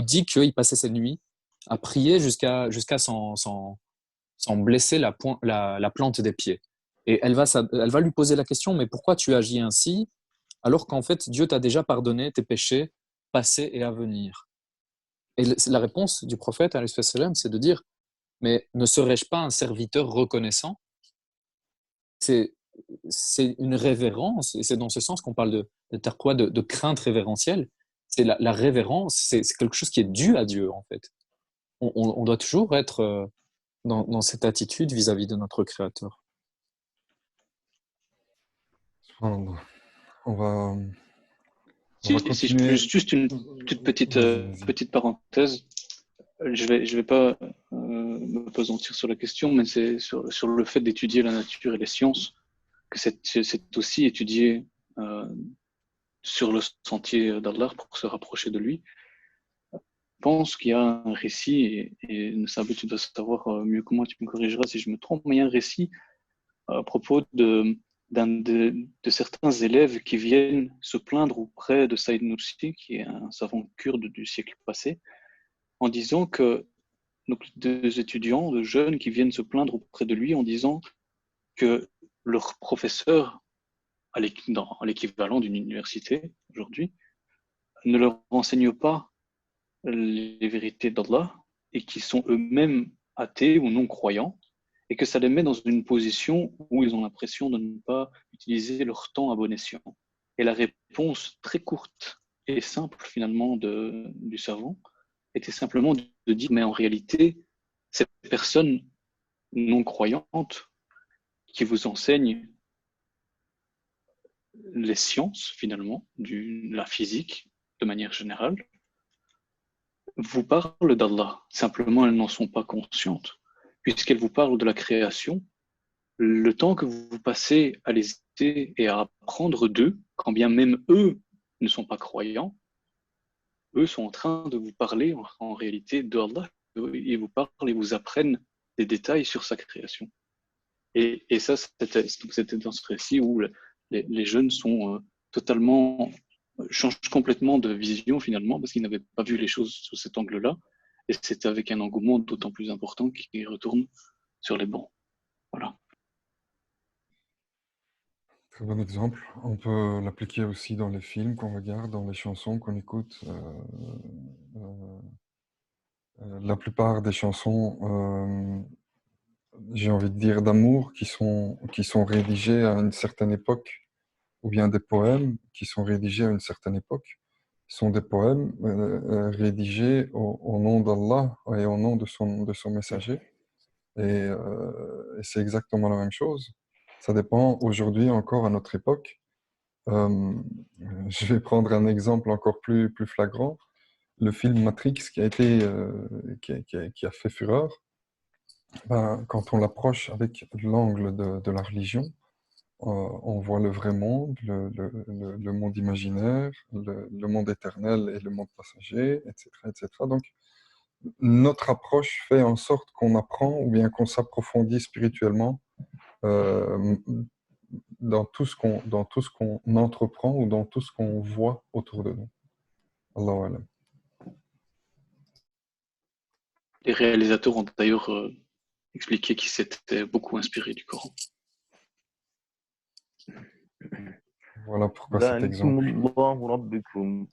dit qu'il passait ses nuits à prier jusqu'à s'en blesser la plante des pieds. Et elle va lui poser la question, mais pourquoi tu agis ainsi alors qu'en fait Dieu t'a déjà pardonné tes péchés passés et à venir? Et la réponse du prophète, alayhi salam, c'est de dire, mais ne serais-je pas un serviteur reconnaissant? C'est c'est une révérence, et c'est dans ce sens qu'on parle de taqwa, de crainte révérentielle. C'est la révérence, c'est quelque chose qui est dû à Dieu, en fait. On doit toujours être dans cette attitude vis-à-vis de notre Créateur. Subhanallah. On va Si je peux continuer. juste une toute Vas-y. petite parenthèse, je vais pas me pesantir sur la question, mais c'est sur le fait d'étudier la nature et les sciences, que c'est aussi étudier sur le sentier d'Allah pour se rapprocher de lui. Je pense qu'il y a un récit, et Sabit, tu dois savoir mieux que moi, tu me corrigeras si je me trompe, mais il y a un récit à propos de certains élèves qui viennent se plaindre auprès de Saïd Nursi, qui est un savant kurde du siècle passé, en disant que donc, deux étudiants, de jeunes qui viennent se plaindre auprès de lui en disant que leur professeur, dans l'équivalent d'une université aujourd'hui, ne leur enseigne pas les vérités d'Allah et qui sont eux-mêmes athées ou non croyants, et que ça les met dans une position où ils ont l'impression de ne pas utiliser leur temps à bon escient. Et la réponse très courte et simple finalement du savant était simplement de dire, mais en réalité, ces personnes non croyantes qui vous enseignent les sciences finalement, la physique de manière générale, vous parlent d'Allah. Simplement, elles n'en sont pas conscientes. Puisqu'elles vous parlent de la création, le temps que vous passez à les écouter et à apprendre d'eux, quand bien même eux ne sont pas croyants, eux sont en train de vous parler en réalité d'Allah. Ils vous parlent et vous apprennent des détails sur sa création. Et ça, c'était dans ce récit où les jeunes sont totalement, changent complètement de vision finalement, parce qu'ils n'avaient pas vu les choses sous cet angle-là. Et c'est avec un engouement d'autant plus important qu'ils retournent sur les bancs. Voilà. Très bon exemple. On peut l'appliquer aussi dans les films qu'on regarde, dans les chansons qu'on écoute. La plupart des chansons, j'ai envie de dire, d'amour qui sont rédigées à une certaine époque, ou bien des poèmes qui sont rédigés à une certaine époque, sont des poèmes rédigés au nom d'Allah et au nom de son messager. Et c'est exactement la même chose. Ça dépend aujourd'hui encore à notre époque. Euh, je vais prendre un exemple encore plus flagrant. Le film Matrix qui a fait fureur, ben, quand on l'approche avec l'angle de la religion, on voit le vrai monde, le monde imaginaire, le monde éternel et le monde passager, etc., etc. Donc, notre approche fait en sorte qu'on apprend ou bien qu'on s'approfondit spirituellement euh, dans tout ce qu'on entreprend ou dans tout ce qu'on voit autour de nous. Allahu alam. Les réalisateurs ont d'ailleurs expliqué qu'ils s'étaient beaucoup inspirés du Coran. Voilà pourquoi cet ذلكم exemple. الله ربكم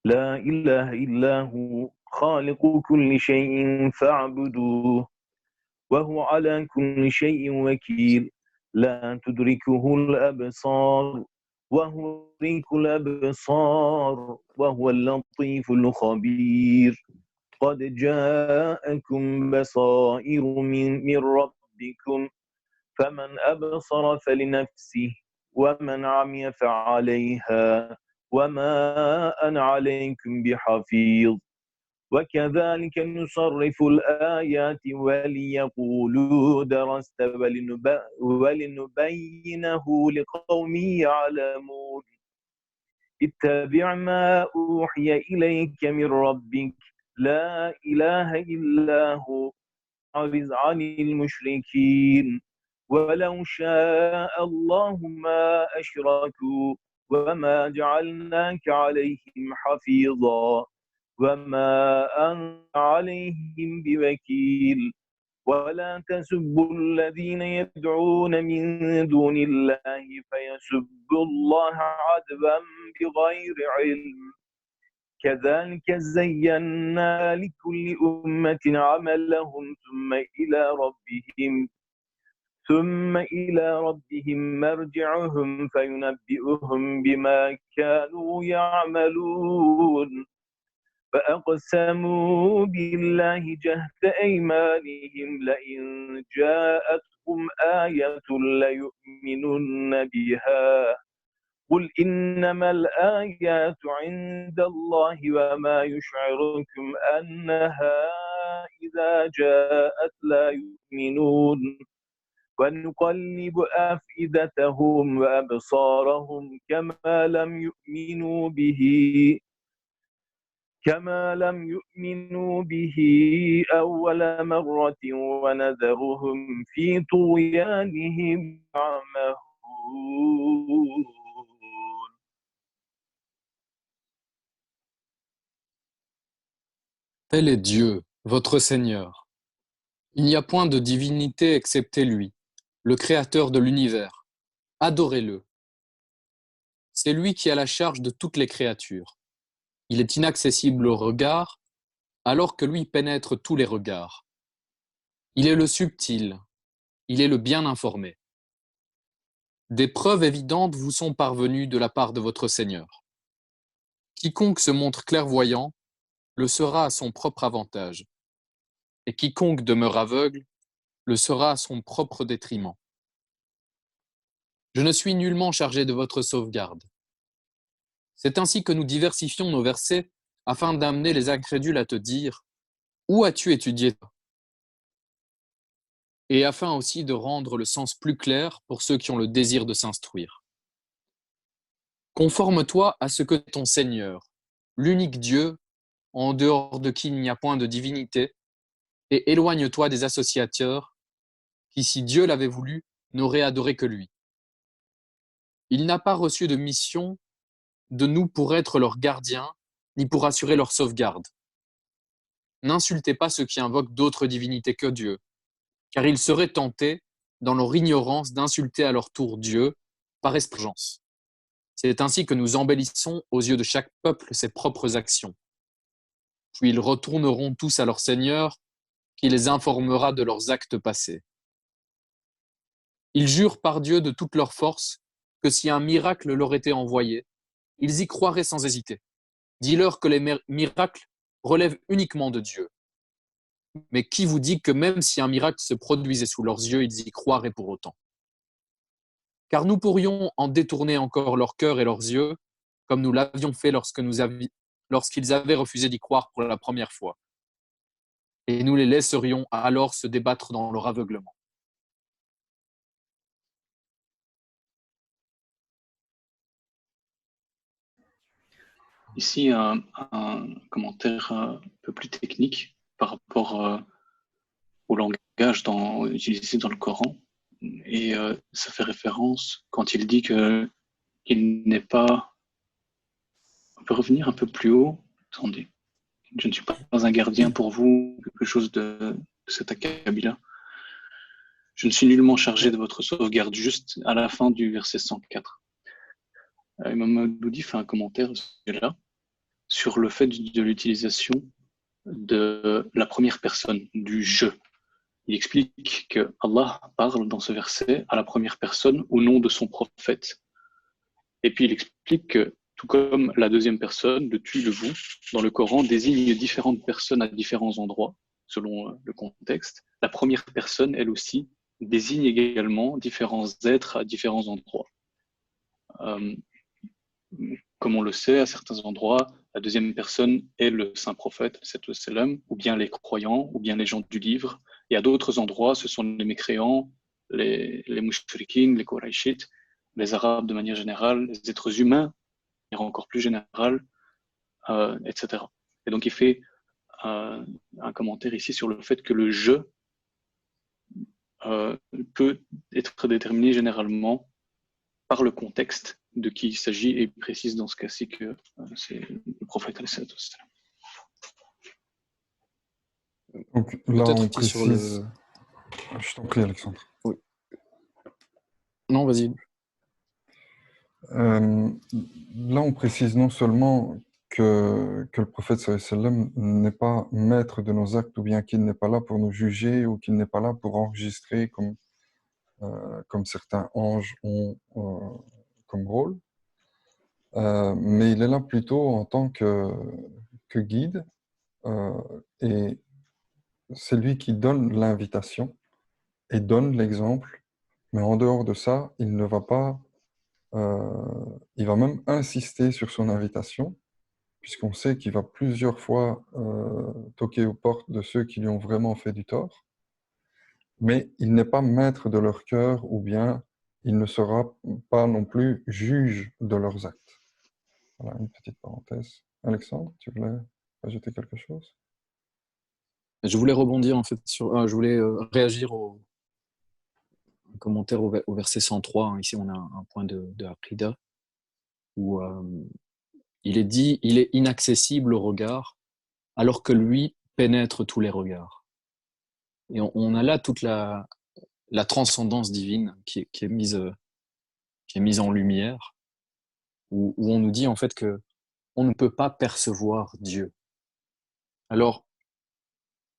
لا إله إلا هو خالق كل شيء فاعبدوه وهو على كل شيء وكيل لا تدركه الأبصار وهو يدرك الأبصار وهو اللطيف الخبير قد جاءكم بصائر من ربكم فمن أبصر فلنفسه ومن عمي فعليها وما أنا عليكم بحفيظ وكذلك نصرف الآيات وليقولوا درست ولنبينه لقوم يعلمون اتبع ما أوحي إليك من ربك لا إله إلا هو أعرض عن المشركين ولو شاء الله ما أشركوا وما جعلناك عليهم حفيظا وما أنت عليهم بوكيل ولا تسبوا الذين يدعون من دون الله فيسبوا الله عدوا بغير علم كذلك زينا لكل أمة عملهم ثم إلى ربهم مرجعهم فينبئهم بما كانوا يعملون فأقسموا بالله جهد أيمانهم لئن جاءتهم آية ليؤمنن بها قل إنما الآيات عند الله وما يشعركم أنها إذا جاءت لا يؤمنون ونقلب أفئدتهم وأبصارهم كما لم يؤمنوا به أول مرة ونذرهم في طغيانهم يعمهون. Tel est Dieu, votre Seigneur. Il n'y a point de divinité excepté lui, le créateur de l'univers. Adorez-le. C'est lui qui a la charge de toutes les créatures. Il est inaccessible au regard, alors que lui pénètre tous les regards. Il est le subtil, il est le bien informé. Des preuves évidentes vous sont parvenues de la part de votre Seigneur. Quiconque se montre clairvoyant le sera à son propre avantage, et quiconque demeure aveugle le sera à son propre détriment. Je ne suis nullement chargé de votre sauvegarde. C'est ainsi que nous diversifions nos versets afin d'amener les incrédules à te dire « Où as-tu étudié ça ?» et afin aussi de rendre le sens plus clair pour ceux qui ont le désir de s'instruire. Conforme-toi à ce que ton Seigneur, l'unique Dieu, en dehors de qui il n'y a point de divinité, et éloigne-toi des associateurs qui, si Dieu l'avait voulu, n'auraient adoré que lui. Il n'a pas reçu de mission de nous pour être leurs gardiens, ni pour assurer leur sauvegarde. N'insultez pas ceux qui invoquent d'autres divinités que Dieu, car ils seraient tentés, dans leur ignorance, d'insulter à leur tour Dieu par espérance. C'est ainsi que nous embellissons aux yeux de chaque peuple ses propres actions. Puis ils retourneront tous à leur Seigneur, qui les informera de leurs actes passés. Ils jurent par Dieu de toute leur force que si un miracle leur était envoyé, ils y croiraient sans hésiter. Dis-leur que les miracles relèvent uniquement de Dieu. Mais qui vous dit que même si un miracle se produisait sous leurs yeux, ils y croiraient pour autant? Car nous pourrions en détourner encore leur cœur et leurs yeux, comme nous l'avions fait lorsqu'ils avaient refusé d'y croire pour la première fois. Et nous les laisserions alors se débattre dans leur aveuglement. Ici, un commentaire un peu plus technique par rapport au langage utilisé dans le Coran. Et ça fait référence quand il dit qu'il n'est pas... On peut revenir un peu plus haut. Attendez. Je ne suis pas un gardien pour vous, quelque chose de cet acabit-là. Je ne suis nullement chargé de votre sauvegarde, juste à la fin du verset 104. Imam Maududi fait un commentaire là sur le fait de l'utilisation de la première personne, du je. Il explique que Allah parle dans ce verset à la première personne au nom de son prophète. Et puis il explique que, tout comme la deuxième personne, le tu, le vous, dans le Coran désigne différentes personnes à différents endroits, selon le contexte, la première personne, elle aussi, désigne également différents êtres à différents endroits. Comme on le sait, à certains endroits, la deuxième personne est le saint prophète, ou bien les croyants, ou bien les gens du livre. Et à d'autres endroits, ce sont les mécréants, les mouchriquines, les Qurayshites, les Arabes de manière générale, les êtres humains, de manière encore plus générale, etc. Et donc il fait un commentaire ici sur le fait que le je peut être déterminé généralement par le contexte de qui il s'agit, et il précise dans ce cas-ci que c'est le prophète. Donc là, on Peut-être sur le... précise. Je t'en prie, Alexandre. Oui. Non, vas-y. Là, on précise non seulement que le prophète sallallahu alayhi wa sallam n'est pas maître de nos actes, ou bien qu'il n'est pas là pour nous juger, ou qu'il n'est pas là pour enregistrer comme certains anges ont comme rôle, mais il est là plutôt en tant que guide, et c'est lui qui donne l'invitation et donne l'exemple, mais en dehors de ça, il ne va pas, il va même insister sur son invitation, puisqu'on sait qu'il va plusieurs fois toquer aux portes de ceux qui lui ont vraiment fait du tort, mais il n'est pas maître de leur cœur, ou bien il ne sera pas non plus juge de leurs actes. Voilà, une petite parenthèse. Alexandre, tu voulais ajouter quelque chose? Je voulais rebondir en fait sur... je voulais réagir au commentaire au verset 103. Hein. Ici, on a un point de Aqida où il est dit « Il est inaccessible au regard, alors que lui pénètre tous les regards. » Et on a là toute la transcendance divine qui est mise en lumière, où on nous dit en fait que on ne peut pas percevoir Dieu. Alors,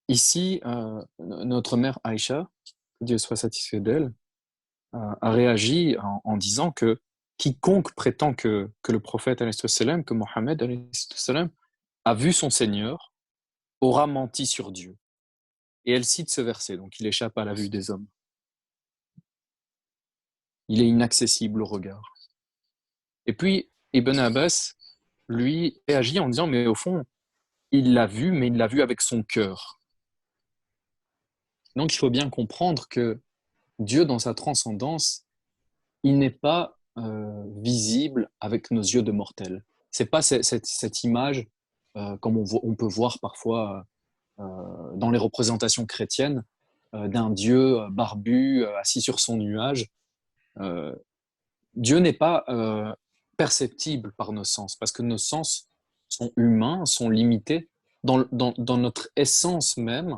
ici, notre mère Aïcha, que Dieu soit satisfait d'elle, a réagi en disant que quiconque prétend que le prophète, que Mohammed, a vu son Seigneur, aura menti sur Dieu. Et elle cite ce verset, donc il échappe à la vue des hommes. Il est inaccessible au regard. Et puis, Ibn Abbas, lui, réagit en disant, mais au fond, il l'a vu, mais il l'a vu avec son cœur. Donc, il faut bien comprendre que Dieu, dans sa transcendance, il n'est pas visible avec nos yeux de mortels. C'est pas cette image, comme on peut voir parfois dans les représentations chrétiennes, d'un Dieu barbu, assis sur son nuage. Dieu n'est pas perceptible par nos sens, parce que nos sens sont humains, sont limités. Dans notre essence même,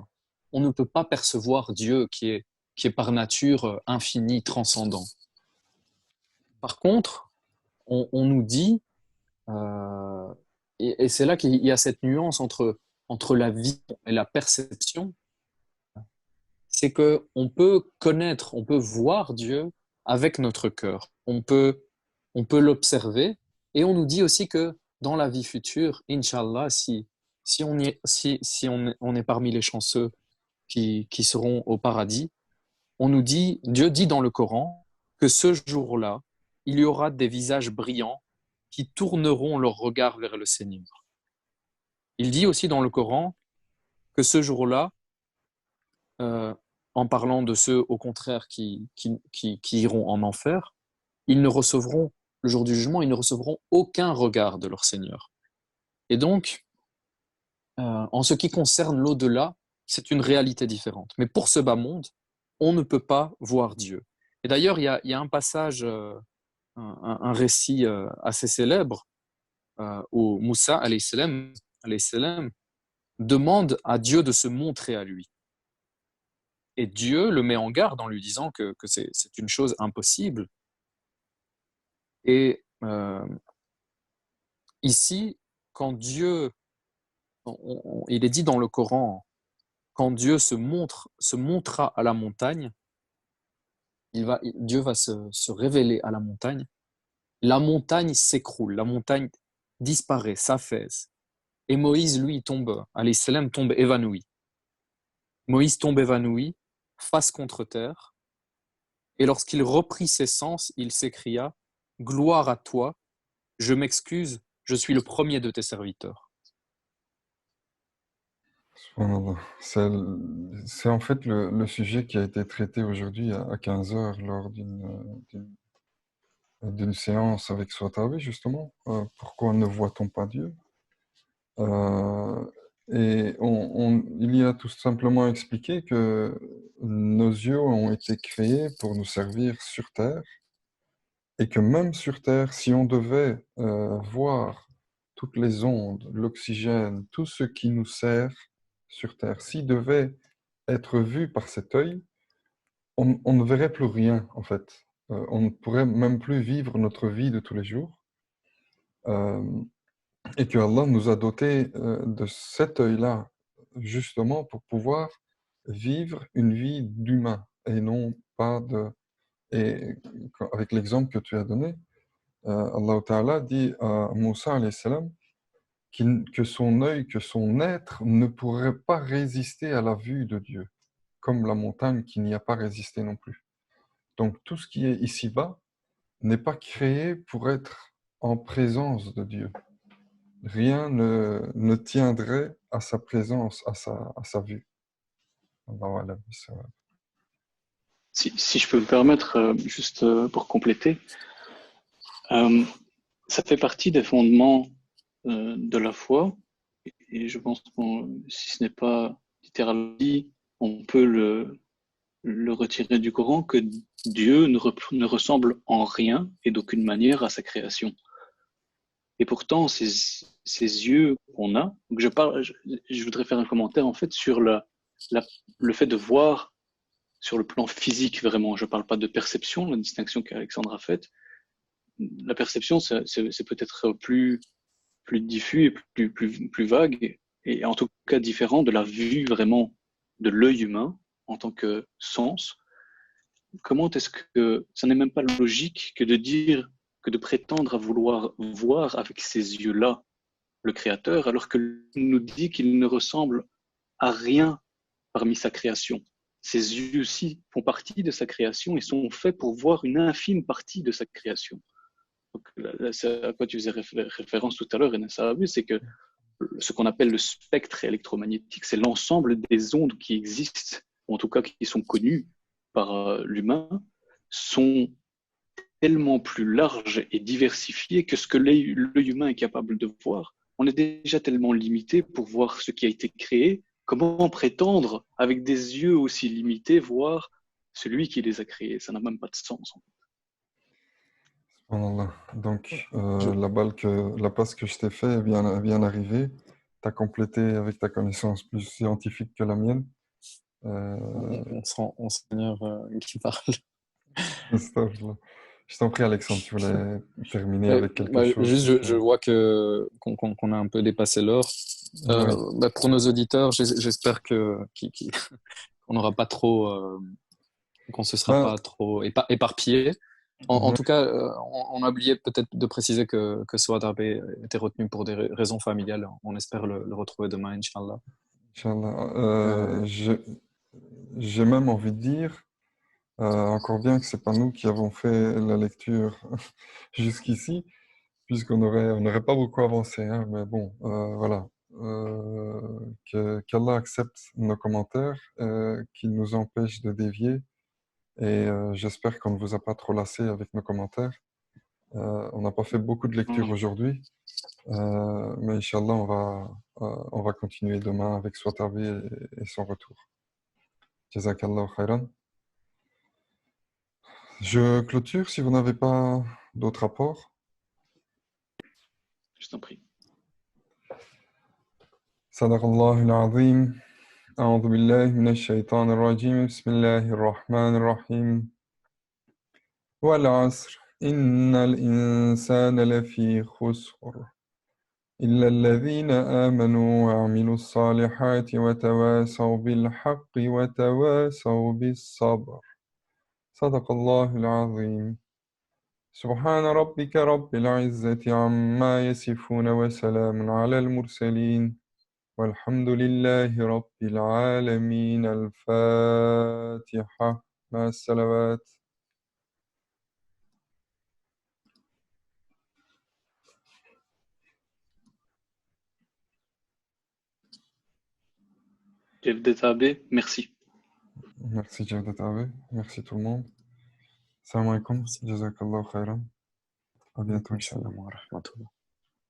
on ne peut pas percevoir Dieu qui est par nature infini, transcendant. Par contre, on nous dit, et c'est là qu'il y a cette nuance entre la vision et la perception, c'est qu'on peut connaître, on peut voir Dieu avec notre cœur. On peut l'observer, et on nous dit aussi que dans la vie future, Inch'Allah, si on est parmi les chanceux qui seront au paradis, Dieu dit dans le Coran que ce jour-là, il y aura des visages brillants qui tourneront leur regard vers le Seigneur. Il dit aussi dans le Coran que ce jour-là, en parlant de ceux au contraire qui iront en enfer, ils ne recevront, le jour du jugement, ils ne recevront aucun regard de leur Seigneur. Et donc, en ce qui concerne l'au-delà, c'est une réalité différente. Mais pour ce bas monde, on ne peut pas voir Dieu. Et d'ailleurs, il y a un passage, un récit assez célèbre, où Moussa, alayhi salam, demande à Dieu de se montrer à lui. Et Dieu le met en garde en lui disant que c'est une chose impossible. Et ici, quand Dieu, il est dit dans le Coran, quand Dieu se montrera à la montagne, Dieu va se révéler à la montagne s'écroule, la montagne disparaît, s'affaisse. Et Moïse, lui, alayhi salam, tombe évanoui. Moïse tombe évanoui, face contre terre, et lorsqu'il reprit ses sens, il s'écria « Gloire à toi, je m'excuse, je suis le premier de tes serviteurs. » Subhanallah. C'est en fait le sujet qui a été traité aujourd'hui à 15 heures lors d'une séance avec Swatawi, justement. Pourquoi ne voit-on pas Dieu? Et il y a tout simplement expliqué que nos yeux ont été créés pour nous servir sur Terre, et que même sur Terre, si on devait voir toutes les ondes, l'oxygène, tout ce qui nous sert sur Terre, s'il devait être vu par cet œil, on ne verrait plus rien, en fait. On ne pourrait même plus vivre notre vie de tous les jours. Et que Allah nous a dotés de cet œil-là, justement pour pouvoir vivre une vie d'humain, et non pas de... Et avec l'exemple que tu as donné, Allah Ta'ala dit à Moussa alayhi salam que son œil, que son être ne pourrait pas résister à la vue de Dieu, comme la montagne qui n'y a pas résisté non plus. Donc tout ce qui est ici-bas n'est pas créé pour être en présence de Dieu. Rien ne tiendrait à sa présence, à sa vue. Si je peux me permettre, juste pour compléter, ça fait partie des fondements de la foi, et je pense que si ce n'est pas littéralement dit, on peut le retirer du Coran, que Dieu ne ressemble en rien et d'aucune manière à sa création. Et pourtant, ces yeux qu'on a, donc je voudrais faire un commentaire en fait sur le fait de voir sur le plan physique vraiment, je ne parle pas de perception, la distinction qu'Alexandre a faite. La perception, c'est peut-être plus diffus et plus vague, et en tout cas différent de la vue vraiment de l'œil humain en tant que sens. Comment est-ce que ça n'est même pas logique que de dire, que de prétendre à vouloir voir avec ces yeux-là le Créateur, alors qu'il nous dit qu'il ne ressemble à rien parmi sa création. Ses yeux aussi font partie de sa création et sont faits pour voir une infime partie de sa création. Donc, là, c'est à quoi tu faisais référence tout à l'heure, c'est que ce qu'on appelle le spectre électromagnétique, c'est l'ensemble des ondes qui existent, ou en tout cas qui sont connues par l'humain, sont tellement plus larges et diversifiées que ce que l'œil humain est capable de voir. On est déjà tellement limité pour voir ce qui a été créé. Comment prétendre, avec des yeux aussi limités, voir celui qui les a créés? Ça n'a même pas de sens. Subhanallah. Donc, Je- la passe que je t'ai fait est bien arrivée. Tu as complété avec ta connaissance plus scientifique que la mienne. on sent Seigneur qui parle. Astaghfirullah. Je t'en prie, Alexandre, tu voulais terminer Ouais, avec quelque bah, chose. juste, je vois qu'on a un peu dépassé l'heure. Oui. Bah, pour nos auditeurs, j'espère qu'on n'aura pas trop, qu'on se sera Ben, pas trop éparpillé. En oui, tout cas, on a oublié peut-être de préciser que Souad avait été retenu pour des raisons familiales. On espère le retrouver demain, Inch'Allah. Inch'Allah. Euh, J'ai même envie de dire, encore bien que c'est pas nous qui avons fait la lecture jusqu'ici, on n'aurait pas beaucoup avancé, hein, mais bon, voilà. Qu'Allah accepte nos commentaires, qu'il nous empêche de dévier, et j'espère qu'on ne vous a pas trop lassé avec nos commentaires. On n'a pas fait beaucoup de lectures aujourd'hui, mais Inch'Allah, on va continuer demain avec Swatavi et son retour. Jazakallah khairan. Je clôture si vous n'avez pas d'autres apports. Je t'en prie. Sadaqallahu al-azim. أعوذ بالله من الشيطان الرجيم بسم الله الرحمن الرحيم والعصر إن الإنسان لفي خسر إلا الذين آمنوا وعملوا الصالحات وتواصوا بالحق وتواصوا بالصبر صدق الله العظيم سبحان ربك رب العزة عما يصفون وسلام على المرسلين والحمد لله رب العالمين الفاتحة مع السلامات JFDTAB, merci. Merci Jawdat Abe, merci tout le monde. Salam alaikum, Merci. jazakallah khairan. À bientôt, Inch'Allah. Salam wa rahmatullah.